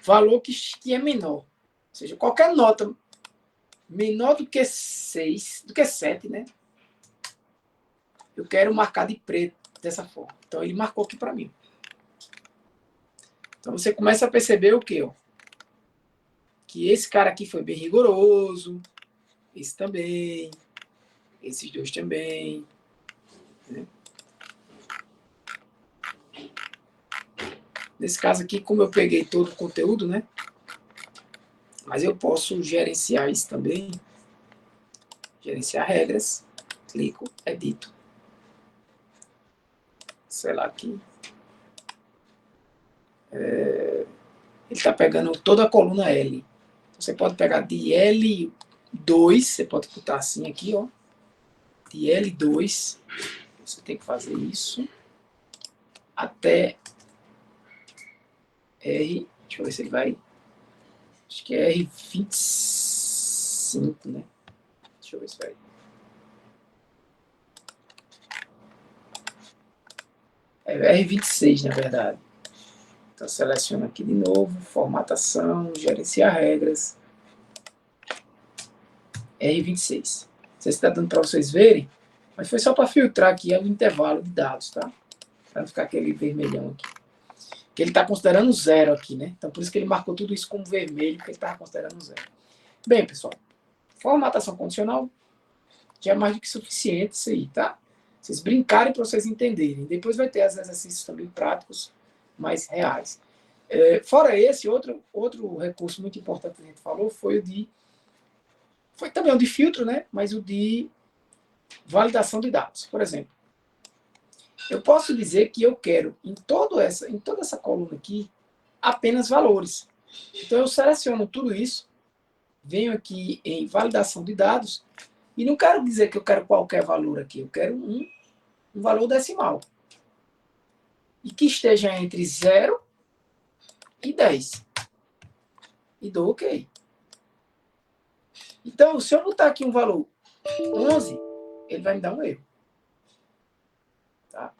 Valor que é menor. Ou seja, qualquer nota menor do que 6, do que 7, né? Eu quero marcar de preto dessa forma. Então, ele marcou aqui para mim. Então, você começa a perceber o quê? Ó? Que esse cara aqui foi bem rigoroso. Esse também. Esses dois também. Né? Nesse caso aqui, como eu peguei todo o conteúdo, né? Mas eu posso gerenciar isso também. Gerenciar regras. Clico, edito. Sei lá aqui. Ele está pegando toda a coluna L. Você pode pegar de L2, você pode botar assim aqui, ó. De L2, você tem que fazer isso até R, deixa eu ver se ele vai, acho que é R25, né? Deixa eu ver se vai. É R26, na verdade. Então, seleciona aqui de novo, formatação, gerenciar regras. R26. Não sei se está dando para vocês verem, mas foi só para filtrar aqui o intervalo de dados, tá? Para não ficar aquele vermelhão aqui. Que ele está considerando zero aqui, né? Então, por isso que ele marcou tudo isso como vermelho, porque ele estava considerando zero. Bem, pessoal, formatação condicional já é mais do que suficiente isso aí, tá? Vocês brincarem para vocês entenderem. Depois vai ter os exercícios também práticos mais reais. Fora esse, outro recurso muito importante que a gente falou foi o de... Foi também o de filtro, né? Mas o de validação de dados. Por exemplo, eu posso dizer que eu quero, em toda essa coluna aqui, apenas valores. Então, eu seleciono tudo isso, venho aqui em validação de dados, e não quero dizer que eu quero qualquer valor aqui, eu quero um valor decimal. E que esteja entre 0 e 10. E dou OK. Então, se eu botar aqui um valor 11, ele vai me dar um erro. Tá?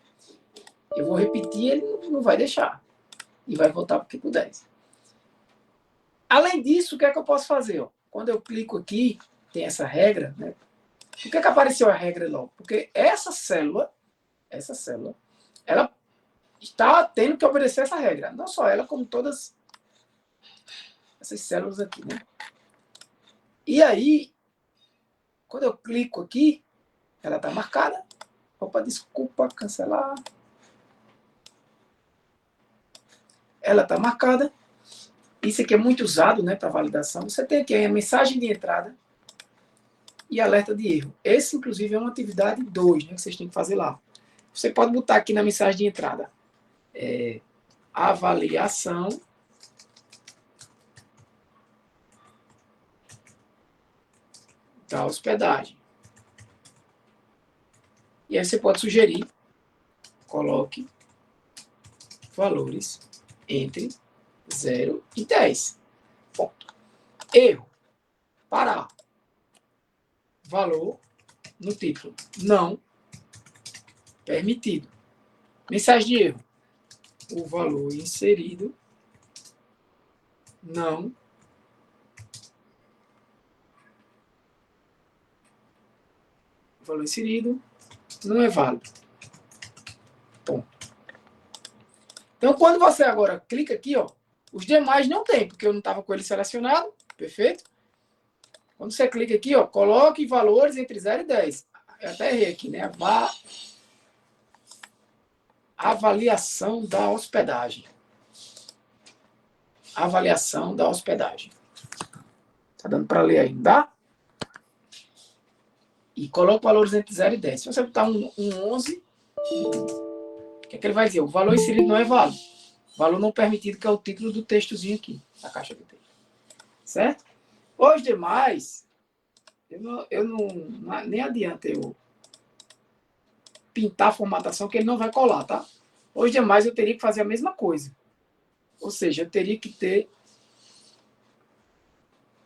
Eu vou repetir, ele não vai deixar. E vai voltar para o 10. Além disso, o que é que eu posso fazer? Ó? Quando eu clico aqui, tem essa regra, né? Por que apareceu a regra logo? Porque essa célula, ela está tendo que obedecer essa regra. Não só ela, como todas essas células aqui, né? E aí, quando eu clico aqui, ela está marcada. Opa, desculpa, cancelar. Ela está marcada. Isso aqui é muito usado, né, para validação. Você tem aqui a mensagem de entrada e alerta de erro. Esse, inclusive, é uma atividade 2, né, que vocês têm que fazer lá. Você pode botar aqui na mensagem de entrada avaliação da hospedagem. E aí você pode sugerir, coloque valores entre 0 e 10. Ponto. Erro. Parar. Valor no título. Não permitido. Mensagem de erro. O valor inserido não o valor inserido não é válido. Ponto. Então, quando você agora clica aqui, ó, os demais não tem, porque eu não estava com ele selecionado. Perfeito? Quando você clica aqui, ó, coloque valores entre 0 e 10. Eu até errei aqui, né? Avaliação da hospedagem. Avaliação da hospedagem. Tá dando para ler aí, não dá? E coloca valores entre 0 e 10. Se você botar um 11, o que é que ele vai dizer? O valor inserido não é válido. Valor não permitido, que é o título do textozinho aqui, da caixa de texto. Certo? Os demais, nem adianta eu pintar a formatação, que ele não vai colar, tá? Os demais eu teria que fazer a mesma coisa. Ou seja, eu teria que ter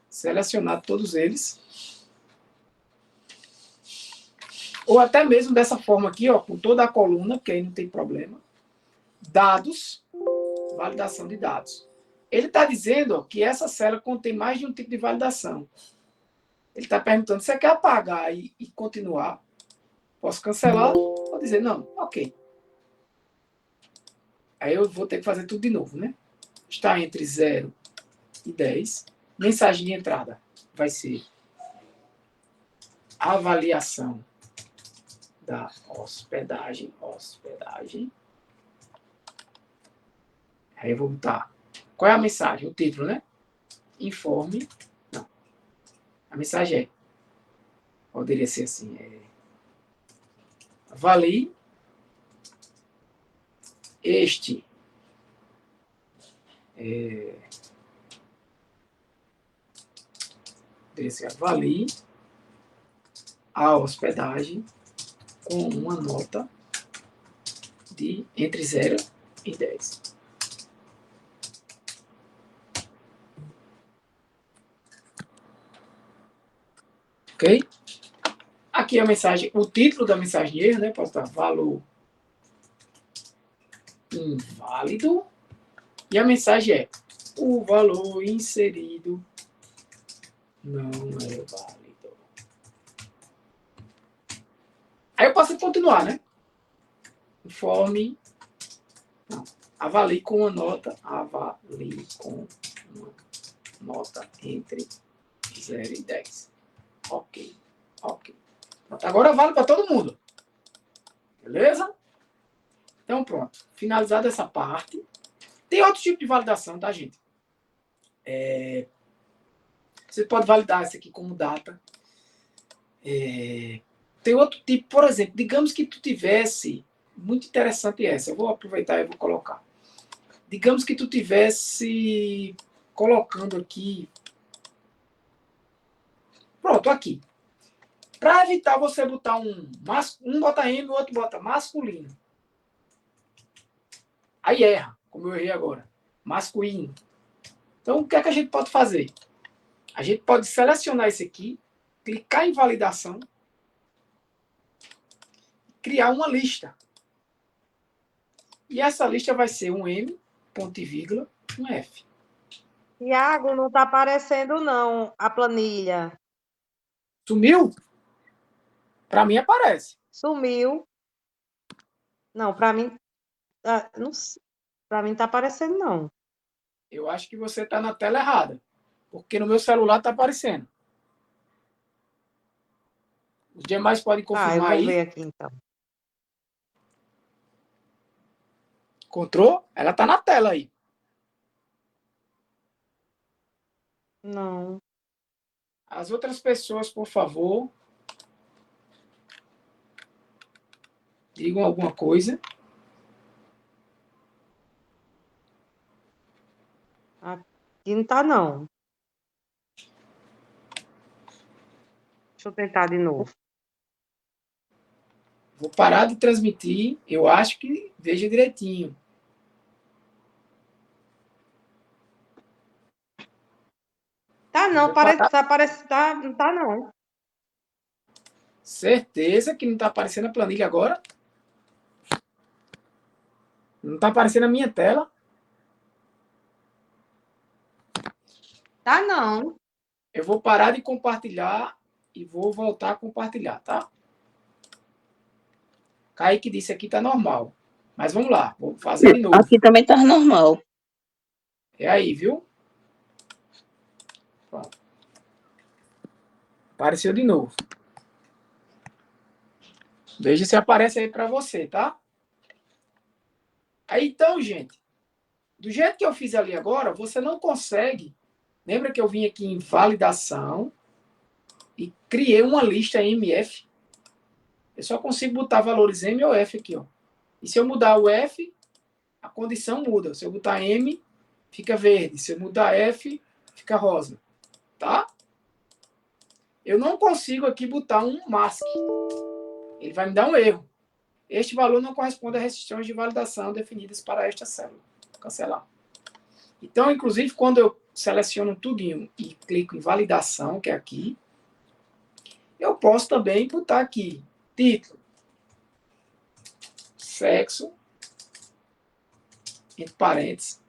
selecionado todos eles. Ou até mesmo dessa forma aqui, ó, com toda a coluna, que aí não tem problema. Dados, validação de dados. Ele está dizendo, ó, que essa célula contém mais de um tipo de validação. Ele está perguntando se você quer apagar e continuar. Posso cancelar ou dizer não, ok. Aí eu vou ter que fazer tudo de novo, né? Está entre 0 e 10. Mensagem de entrada vai ser avaliação da hospedagem. Aí eu vou botar. Qual é a mensagem? O título, né? Informe. Não. A mensagem é. Poderia ser assim. Avalie este. Poderia ser avalie a hospedagem com uma nota de entre 0 e 10. Ok? Aqui a mensagem, o título da mensagem de erro, né? Pode estar valor inválido. E a mensagem é: o valor inserido não é válido. Aí eu posso continuar, né? Informe. Não. Avalie com uma nota. Avalie com uma nota entre 0 e 10. Ok. Pronto. Agora vale para todo mundo. Beleza? Então, pronto. Finalizada essa parte. Tem outro tipo de validação, tá, gente? Você pode validar isso aqui como data. Tem outro tipo, por exemplo, digamos que tu tivesse, muito interessante essa, eu vou aproveitar e vou colocar. Digamos que tu tivesse colocando aqui, pronto, aqui. Para evitar você botar um bota M, o outro bota masculino. Aí erra, como eu errei agora. Masculino. Então, o que é que a gente pode fazer? A gente pode selecionar esse aqui, clicar em validação, criar uma lista. E essa lista vai ser um M, ponto e vírgula, um F.
Tiago, não está aparecendo, não, a planilha.
Sumiu? Para mim aparece.
Sumiu. Não, para mim, não, para mim está aparecendo, não.
Eu acho que você está na tela errada. Porque no meu celular está aparecendo. Os demais podem confirmar
Eu vou
aí.
ver aqui, então.
Encontrou? Ela está na tela aí.
Não.
As outras pessoas, por favor, digam alguma coisa.
Aqui não está, não. Deixa eu tentar de novo.
Vou parar de transmitir. Eu acho que veja direitinho.
Tá não, não tá não.
Certeza que não está aparecendo a planilha agora? Não está aparecendo na minha tela?
Tá, não.
Eu vou parar de compartilhar e vou voltar a compartilhar, tá? Kaique disse aqui tá normal. Mas vamos lá, vou fazer de novo.
Aqui também tá normal.
É aí, viu? Pronto. Apareceu de novo. Veja se aparece aí para você, tá? Aí então, gente, do jeito que eu fiz ali agora, você não consegue. Lembra que eu vim aqui em validação e criei uma lista MF. Eu só consigo botar valores M ou F aqui, ó. E se eu mudar o F, a condição muda. Se eu botar M, fica verde. Se eu mudar F, fica rosa. Tá? Eu não consigo aqui botar um mask. Ele vai me dar um erro. Este valor não corresponde a restrições de validação definidas para esta célula. Vou cancelar. Então, inclusive, quando eu seleciono tudinho e clico em validação, que é aqui, eu posso também botar aqui título, sexo, entre parênteses,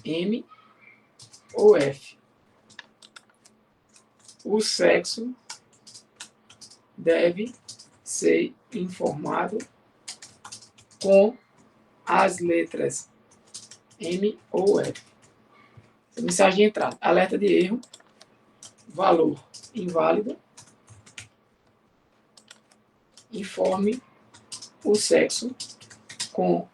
M ou F. O sexo deve ser informado com as letras M ou F. Mensagem de entrada. Alerta de erro. Valor inválido. Informe o sexo com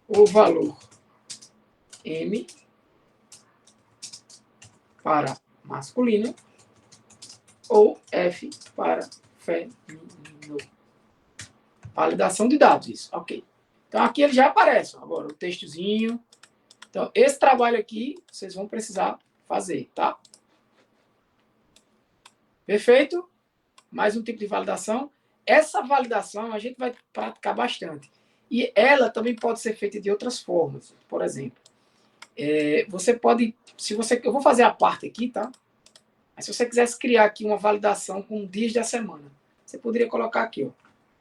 o valor M para masculino ou F para feminino. Validação de dados, isso. Ok. Então, aqui ele já aparece. Agora, o textozinho. Então, esse trabalho aqui, vocês vão precisar fazer, tá? Perfeito? Mais um tipo de validação. Essa validação a gente vai praticar bastante. E ela também pode ser feita de outras formas. Por exemplo, você pode... eu vou fazer a parte aqui, tá? Mas se você quisesse criar aqui uma validação com dias da semana, você poderia colocar aqui, ó.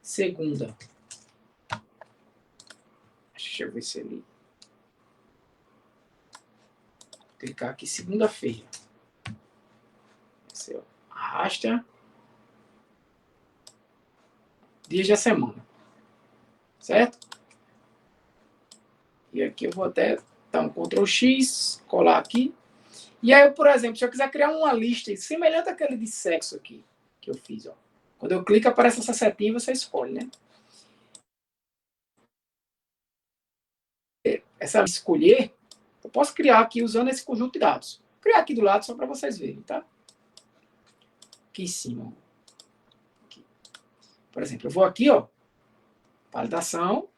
Segunda. Deixa eu ver se ele... Clicar aqui, segunda-feira. Arrasta. Dias da semana. Certo? E aqui eu vou até dar um Ctrl X, colar aqui. E aí, por exemplo, se eu quiser criar uma lista semelhante àquele de sexo aqui, que eu fiz, ó. Quando eu clico, aparece essa setinha e você escolhe, né? Essa escolher, eu posso criar aqui usando esse conjunto de dados. Vou criar aqui do lado só para vocês verem, tá? Aqui em cima. Aqui. Por exemplo, eu vou aqui, ó. Validação.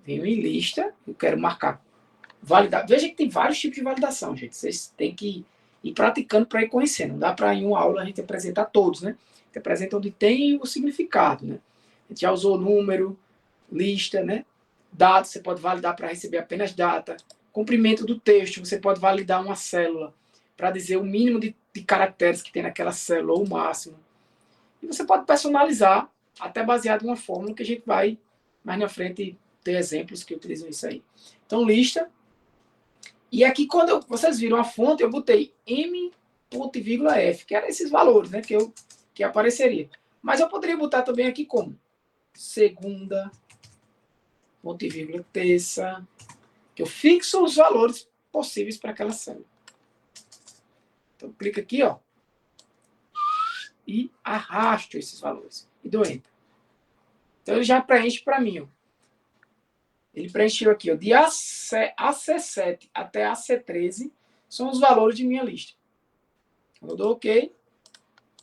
Venho em lista. Eu quero marcar. Validar. Veja que tem vários tipos de validação, gente. Vocês têm que ir praticando para ir conhecendo. Não dá para em uma aula a gente apresentar todos, né? A gente apresenta onde tem o significado, né? A gente já usou número, lista, né? Dados, você pode validar para receber apenas data. Comprimento do texto, você pode validar uma célula para dizer o mínimo de caracteres que tem naquela célula ou o máximo. E você pode personalizar, até baseado em uma fórmula que a gente vai mais na frente ter exemplos que utilizam isso aí. Então, lista. E aqui, quando vocês viram a fonte, eu botei M.F, que eram esses valores, né, que apareceria. Mas eu poderia botar também aqui como segunda, ponto e vírgula, terça, que eu fixo os valores possíveis para aquela célula. Então, clica aqui, ó, e arrasto esses valores. E dou Enter. Então, ele já preenche para mim, ó. Ele preencheu aqui, ó, de AC7 até AC13 são os valores de minha lista. Quando eu dou OK,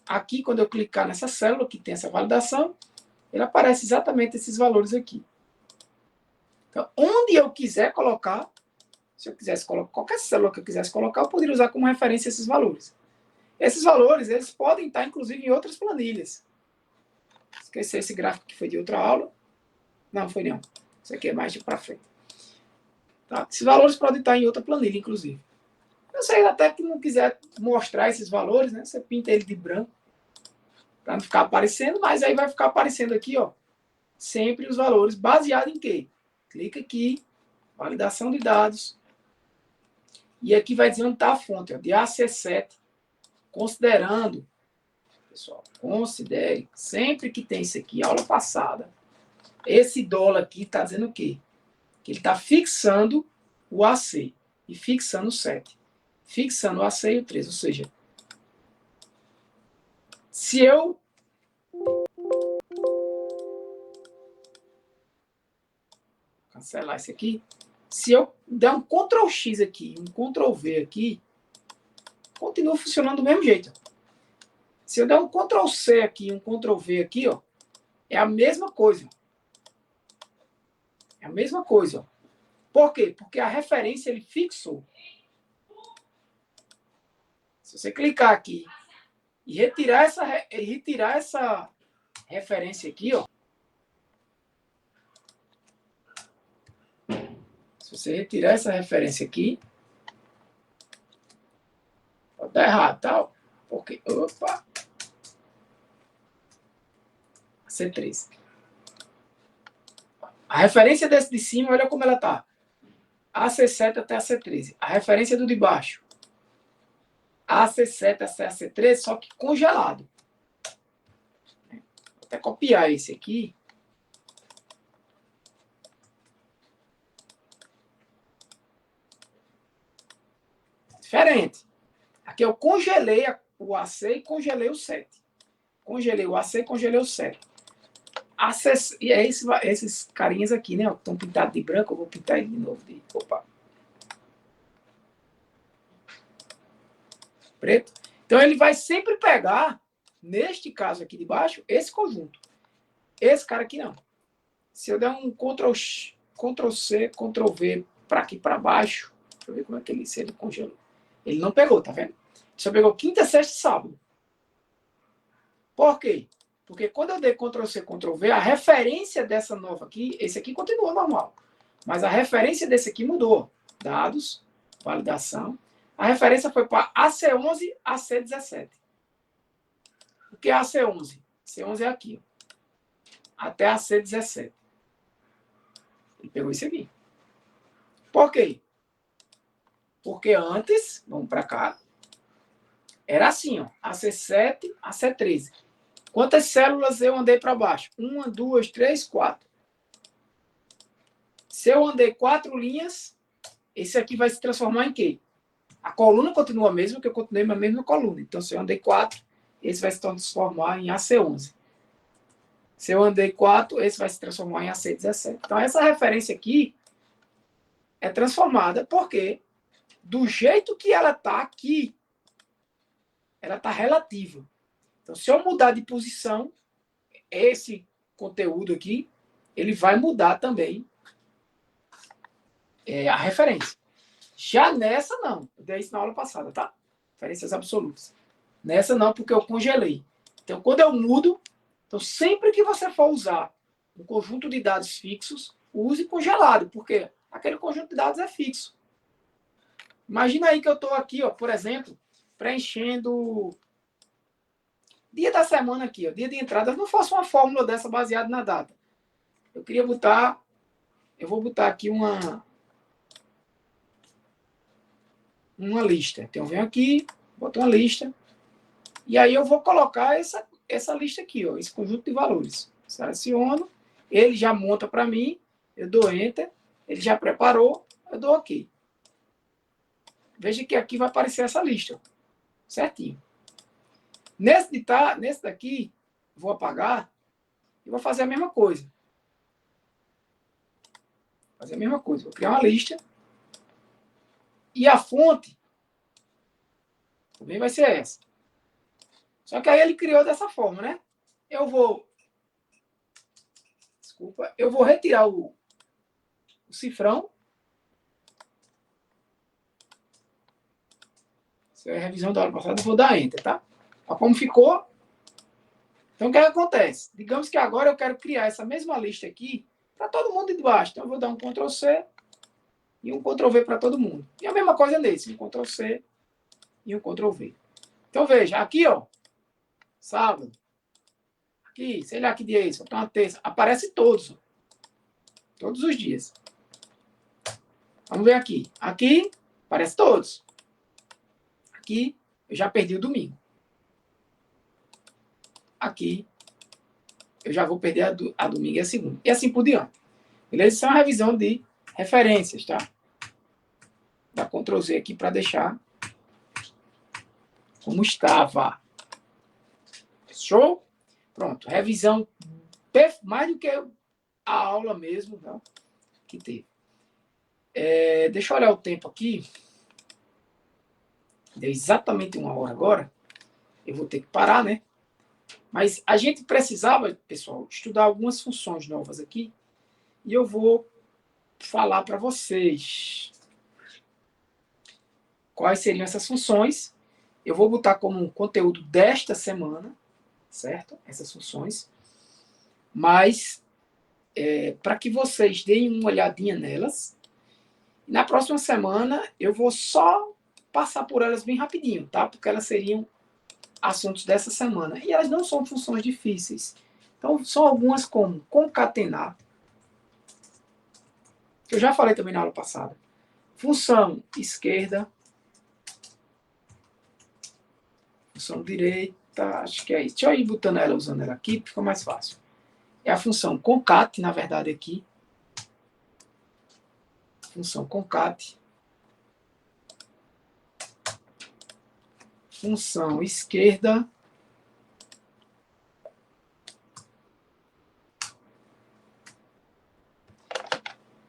aqui, quando eu clicar nessa célula que tem essa validação, ele aparece exatamente esses valores aqui. Então, onde eu quiser colocar, se eu quisesse colocar qualquer célula que eu quisesse colocar, eu poderia usar como referência esses valores. Esses valores, eles podem estar, inclusive, em outras planilhas. Esqueci esse gráfico que foi de outra aula. Não, foi não. Isso aqui é mais de para frente. Tá? Esses valores podem estar em outra planilha, inclusive. Eu sei até que não quiser mostrar esses valores, né? Você pinta ele de branco. para não ficar aparecendo, mas aí vai ficar aparecendo aqui, ó, sempre os valores baseados em quê? Clica aqui, validação de dados, e aqui vai dizer onde está a fonte, ó, de AC7, considerando, pessoal, considere, sempre que tem isso aqui, aula passada, esse dólar aqui está dizendo o quê? Que ele está fixando o AC e fixando o 7. Fixando o AC e o 3, ou seja, se eu cancelar isso aqui, se eu der um Ctrl X aqui, um Ctrl V aqui, continua funcionando do mesmo jeito. Se eu der um Ctrl C aqui, um Ctrl V aqui, ó, é a mesma coisa. É a mesma coisa, ó. Por quê? Porque a referência ele fixou. Se você clicar aqui e retirar essa referência aqui, ó. Se você retirar essa referência aqui, pode dar errado, tá? Porque, opa, C3. A referência desse de cima, olha como ela tá. AC7 até AC13. A referência do de baixo. AC7 até AC13, só que congelado. Vou até copiar esse aqui. Diferente. Aqui eu congelei o AC e congelei o 7. Congelei o AC e congelei o 7. E é esses carinhas aqui, né? Estão pintados de branco. Eu vou pintar ele de novo. Opa. Preto. Então ele vai sempre pegar, neste caso aqui de baixo, esse conjunto. Esse cara aqui não. Se eu der um Ctrl C, Ctrl V para aqui para baixo, deixa eu ver como é que ele congelou. Ele não pegou, tá vendo? Só pegou quinta, sexta e sábado. Por quê? Porque quando eu dei Ctrl C, Ctrl V, a referência dessa nova aqui, esse aqui continua normal. Mas a referência desse aqui mudou. Dados, validação. A referência foi para AC11, AC17. O que é AC11? AC11 é aqui. Ó. Até AC17. Ele pegou isso aqui. Por quê? Porque antes, vamos para cá, era assim, ó, AC7, AC13. Quantas células eu andei para baixo? 1, 2, 3, 4. Se eu andei 4 linhas, esse aqui vai se transformar em quê? A coluna continua a mesma, porque eu continuei na mesma coluna. Então, se eu andei 4, esse vai se transformar em AC11. Se eu andei 4, esse vai se transformar em AC17. Então, essa referência aqui é transformada porque, do jeito que ela está aqui, ela está relativa. Então, se eu mudar de posição, esse conteúdo aqui, ele vai mudar também a referência. Já nessa, não. Eu dei isso na aula passada, tá? Referências absolutas. Nessa, não, porque eu congelei. Então, quando eu mudo, então, sempre que você for usar um conjunto de dados fixos, use congelado, porque aquele conjunto de dados é fixo. Imagina aí que eu estou aqui, ó, por exemplo, preenchendo dia da semana aqui, ó, dia de entrada. Eu não faço uma fórmula dessa baseada na data. Eu queria botar, eu vou botar aqui uma lista. Então, eu venho aqui, boto uma lista, e aí eu vou colocar essa lista aqui, ó, esse conjunto de valores. Seleciono, ele já monta para mim, eu dou Enter, ele já preparou, eu dou OK. Veja que aqui vai aparecer essa lista, ó, certinho. Nesse daqui, vou apagar e vou fazer a mesma coisa. Fazer a mesma coisa. Vou criar uma lista. E a fonte também vai ser essa. Só que aí ele criou dessa forma, né? Eu vou retirar o cifrão. Essa é a revisão da aula passada. Eu vou dar Enter, tá? Olha como ficou. Então, o que acontece? Digamos que agora eu quero criar essa mesma lista aqui para todo mundo de baixo. Então, eu vou dar um Ctrl C e um Ctrl V para todo mundo. E a mesma coisa nesse. Um Ctrl C e um Ctrl V. Então, veja. Aqui, ó. Sábado. Aqui, sei lá que dia é isso. Então, uma terça. Aparece todos. Todos os dias. Vamos ver aqui. Aqui, aparece todos. Aqui, eu já perdi o domingo. Aqui, eu já vou perder a domingo e a segunda. E assim por diante. Beleza? Isso é uma revisão de referências, tá? Dá Ctrl Z aqui para deixar como estava. Show? Pronto. Revisão mais do que a aula mesmo, tá? Que teve. Deixa eu olhar o tempo aqui. Deu exatamente 1 hora agora. Eu vou ter que parar, né? Mas a gente precisava, pessoal, estudar algumas funções novas aqui. E eu vou falar para vocês quais seriam essas funções. Eu vou botar como um conteúdo desta semana, certo? Essas funções. Mas, para que vocês deem uma olhadinha nelas, na próxima semana eu vou só passar por elas bem rapidinho, tá? Porque elas seriam assuntos dessa semana. E elas não são funções difíceis. Então, são algumas como concatenar, que eu já falei também na aula passada. Função esquerda. Função direita, acho que é isso. Deixa eu ir botando ela, usando ela aqui, fica mais fácil. É a função concat, na verdade, aqui. Função concat. Função esquerda.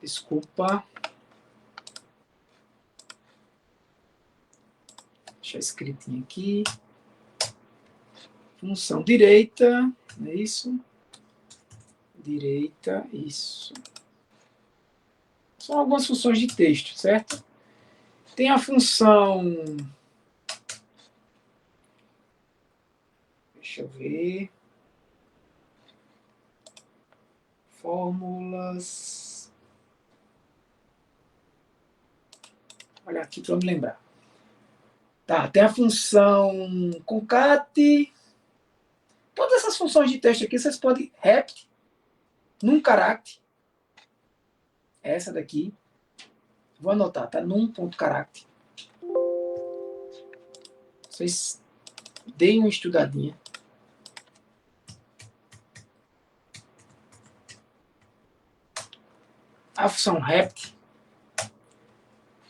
Desculpa. Deixa escritinho aqui. Função direita. Não é isso? Direita, isso. São algumas funções de texto, certo? Tem a função... Deixa eu ver. Fórmulas. Olha aqui para eu me lembrar. Tá, tem a função concat. Todas essas funções de texto aqui, vocês podem repetir num caractere. Essa daqui. Vou anotar, tá? Num.caractere. Vocês deem uma estudadinha. A função rept.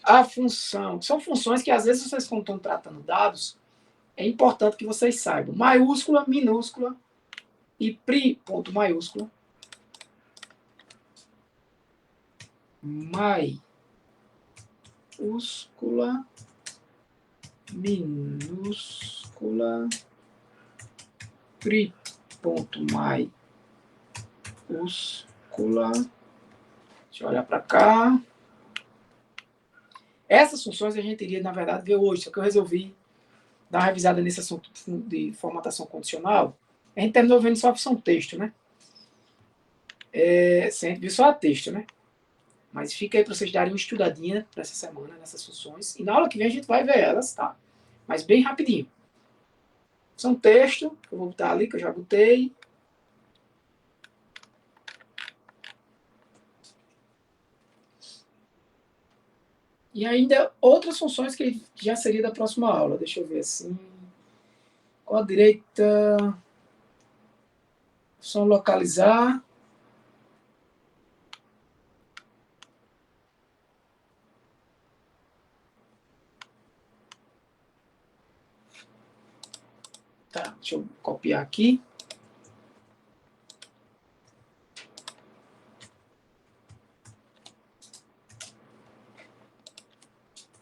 A função... São funções que, às vezes, vocês estão tratando dados, é importante que vocês saibam. Maiúscula, minúscula e ponto maiúscula. Maiúscula, minúscula, ponto maiúscula. Deixa eu olhar para cá. Essas funções a gente iria, na verdade, ver hoje, só que eu resolvi dar uma revisada nesse assunto de formatação condicional. A gente terminou vendo só a função texto, né? A gente viu só a texto, né? Mas fica aí para vocês darem uma estudadinha nessa semana, nessas funções. E na aula que vem a gente vai ver elas, tá? Mas bem rapidinho. Função texto, que eu vou botar ali, que eu já botei. E ainda outras funções que já seria da próxima aula. Deixa eu ver assim. Com a direita. Função localizar. Tá, deixa eu copiar aqui.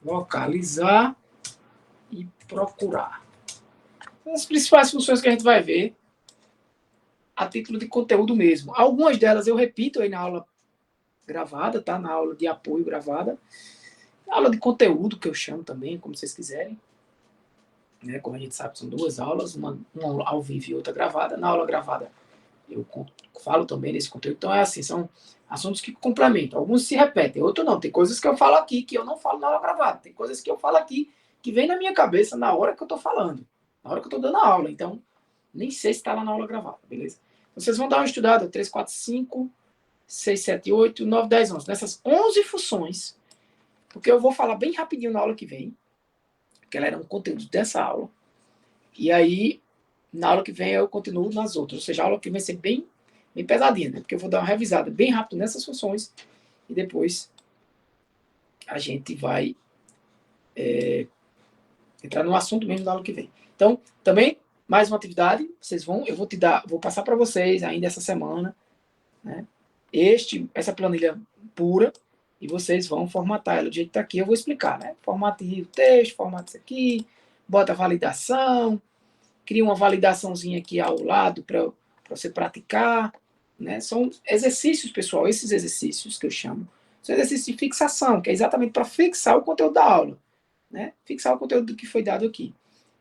Localizar e procurar. As principais funções que a gente vai ver a título de conteúdo mesmo. Algumas delas eu repito aí na aula gravada, tá? Na aula de apoio gravada. Na aula de conteúdo, que eu chamo também, como vocês quiserem. Né? Como a gente sabe, são 2 aulas, uma ao vivo e outra gravada. Na aula gravada eu falo também desse conteúdo. Então é assim, são assuntos que complementam. Alguns se repetem, outros não. Tem coisas que eu falo aqui que eu não falo na aula gravada. Tem coisas que eu falo aqui que vem na minha cabeça na hora que eu estou falando, na hora que eu estou dando a aula. Então, Nem sei se está lá na aula gravada, beleza? Vocês vão dar uma estudada, 3, 4, 5, 6, 7, 8, 9, 10, 11. Nessas 11 funções, porque eu vou falar bem rapidinho na aula que vem, que ela era um conteúdo dessa aula. E aí, na aula que vem, eu continuo nas outras. Ou seja, a aula que vem vai ser bem pesadinha, né? Porque eu vou dar uma revisada bem rápido nessas funções e depois a gente vai entrar no assunto mesmo da aula que vem. Então, também, mais uma atividade, eu vou passar para vocês ainda essa semana, né? Essa planilha pura, e vocês vão formatar ela do jeito que está aqui. Eu vou explicar, né? Formate o texto, formate isso aqui, bota a validação, cria uma validaçãozinha aqui ao lado para você praticar, né? São exercícios, pessoal, esses exercícios que eu chamo, são exercícios de fixação, que é exatamente para fixar o conteúdo da aula, né? Fixar o conteúdo que foi dado aqui.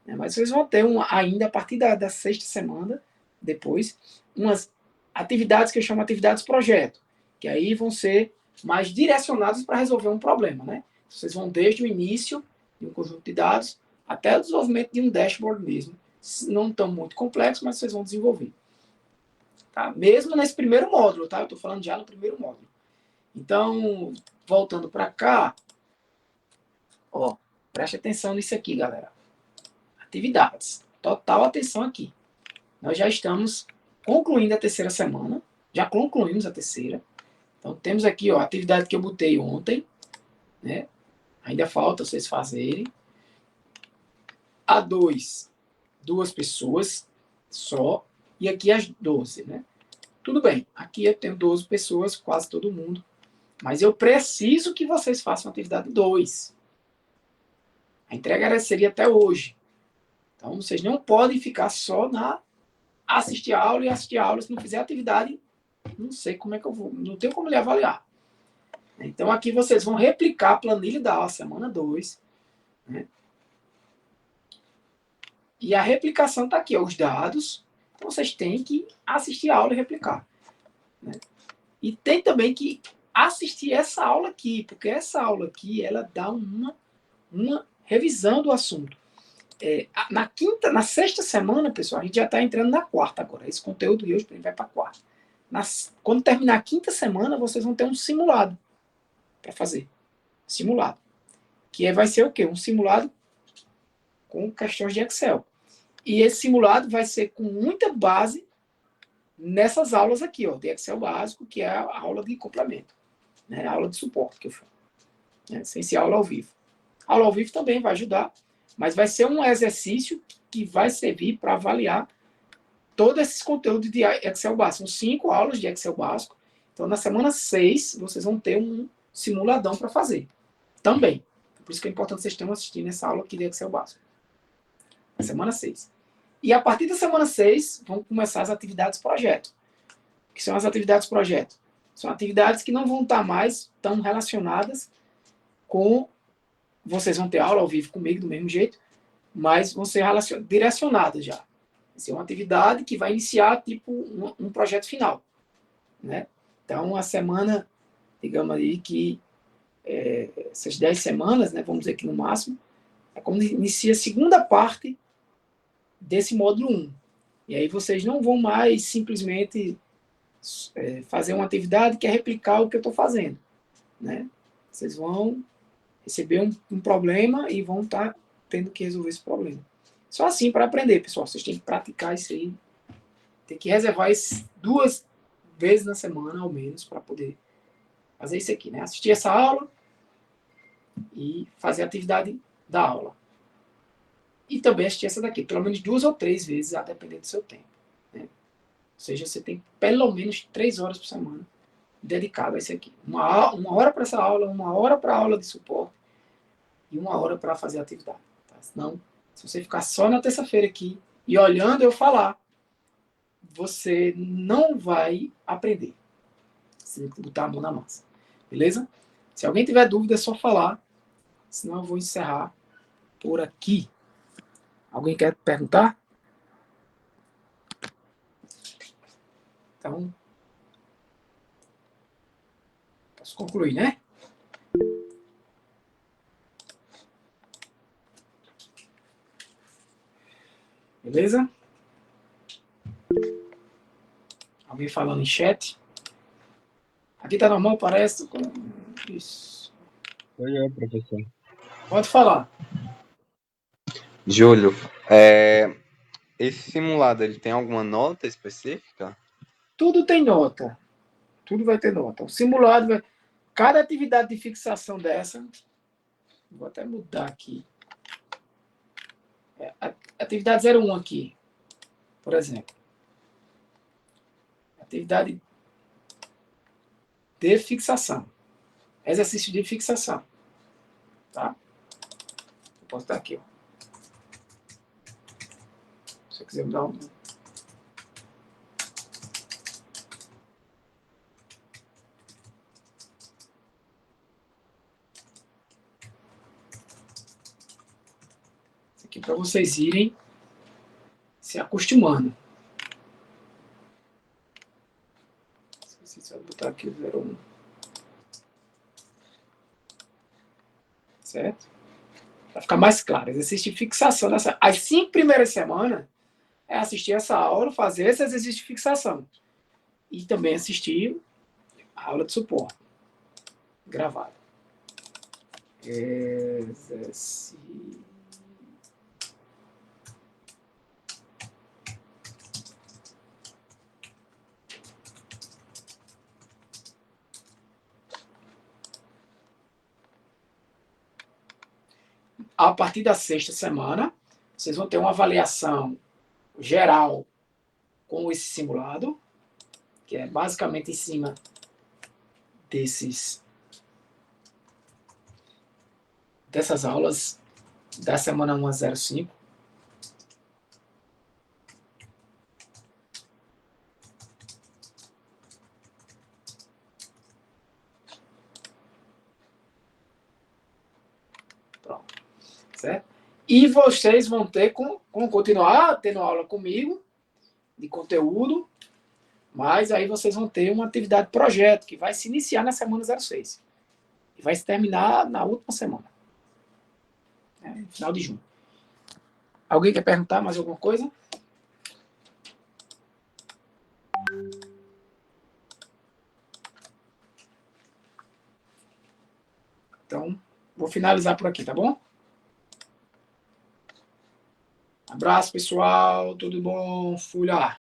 Né? Mas vocês vão ter ainda, a partir da sexta semana, depois, umas atividades que eu chamo de atividades projeto, que aí vão ser mais direcionadas para resolver um problema, né? Vocês vão desde o início de um conjunto de dados até o desenvolvimento de um dashboard mesmo. Não tão muito complexo, mas vocês vão desenvolver. Tá? Mesmo nesse primeiro módulo, tá? Eu estou falando já no primeiro módulo. Então, voltando para cá, ó, preste atenção nisso aqui, galera. Atividades. Total atenção aqui. Nós já estamos concluindo a terceira semana. Já concluímos a terceira. Então, temos aqui, ó, a atividade que eu botei ontem, né? Ainda falta vocês fazerem. A2, 2 pessoas só. E aqui as 12, né? Tudo bem. Aqui eu tenho 12 pessoas, quase todo mundo. Mas eu preciso que vocês façam a atividade 2. A entrega seria até hoje. Então, vocês não podem ficar só na assistir a aula e assistir a aula. Se não fizer atividade, não sei como é que eu vou. Não tenho como lhe avaliar. Então, aqui vocês vão replicar a planilha da aula, semana 2. Né? E a replicação está aqui, ó, os dados. Então, vocês têm que assistir a aula e replicar. Né? E tem também que assistir essa aula aqui, porque essa aula aqui, ela dá uma revisão do assunto. Na sexta semana, pessoal, a gente já está entrando na quarta agora. Esse conteúdo de hoje vai para a quarta. Quando terminar a quinta semana, vocês vão ter um simulado para fazer. Simulado. Que vai ser o quê? Um simulado com questões de Excel. E esse simulado vai ser com muita base nessas aulas aqui, ó, de Excel básico, que é a aula de complemento. Né? A aula de suporte que eu falo. Né? Sem ser aula ao vivo. A aula ao vivo também vai ajudar, mas vai ser um exercício que vai servir para avaliar todos esses conteúdos de Excel básico. São 5 aulas de Excel básico. Então, na semana 6, vocês vão ter um simuladão para fazer. Também. Por isso que é importante vocês tenham assistindo essa aula aqui de Excel básico. Na semana 6. E a partir da semana 6, vão começar as atividades projeto. O que são as atividades projeto? São atividades que não vão estar mais tão relacionadas com... Vocês vão ter aula ao vivo comigo do mesmo jeito, mas vão ser direcionadas já. Vai ser uma atividade que vai iniciar tipo um projeto final. Né? Então, a semana, digamos aí que essas 10 semanas, né, vamos dizer que no máximo, é como inicia a segunda parte desse módulo 1. E aí vocês não vão mais simplesmente fazer uma atividade que é replicar o que eu estou fazendo. Né? Vocês vão receber um problema e vão estar tendo que resolver esse problema. Só assim para aprender, pessoal. Vocês têm que praticar isso aí. Tem que reservar isso 2 vezes na semana, ao menos, para poder fazer isso aqui. Né? Assistir essa aula e fazer a atividade da aula. E também assistir essa daqui, pelo menos 2 ou 3 vezes, a depender do seu tempo. Né? Ou seja, você tem pelo menos 3 horas por semana dedicado a isso aqui. Uma hora para essa aula, 1 hora para a aula de suporte e 1 hora para fazer a atividade. Tá? Senão, se você ficar só na terça-feira aqui e olhando eu falar, você não vai aprender. Você tem que botar a mão na massa. Beleza? Se alguém tiver dúvida, é só falar. Senão eu vou encerrar por aqui. Alguém quer perguntar? Então, posso concluir, né? Beleza? Alguém falando em chat? Aqui tá normal, parece? Isso.
Oi, professor.
Pode falar.
Júlio, esse simulado, ele tem alguma nota específica?
Tudo tem nota. Tudo vai ter nota. O simulado vai... Cada atividade de fixação dessa... Vou até mudar aqui. Atividade 01 aqui, por exemplo. Atividade de fixação. Exercício de fixação. Tá? Eu posso dar aqui, ó. Se você quiser mudar um... Aqui para vocês irem se acostumando. Você vai botar aqui o 01. Certo? Para ficar mais claro. Exercício de fixação. As 5 primeiras semanas é assistir essa aula, fazer esse exercício de fixação. E também assistir a aula de suporte. Gravada. Exercício. A partir da 6ª semana, vocês vão ter uma avaliação geral com esse simulado, que é basicamente em cima dessas aulas da semana 1 a 05. Pronto. Certo? E vocês vão ter continuar tendo aula comigo de conteúdo, mas aí vocês vão ter uma atividade projeto que vai se iniciar na semana 06 e vai se terminar na última semana, final de junho. Alguém quer perguntar mais alguma coisa? Então, vou finalizar por aqui, tá bom? Abraço, pessoal. Tudo bom? Fui lá.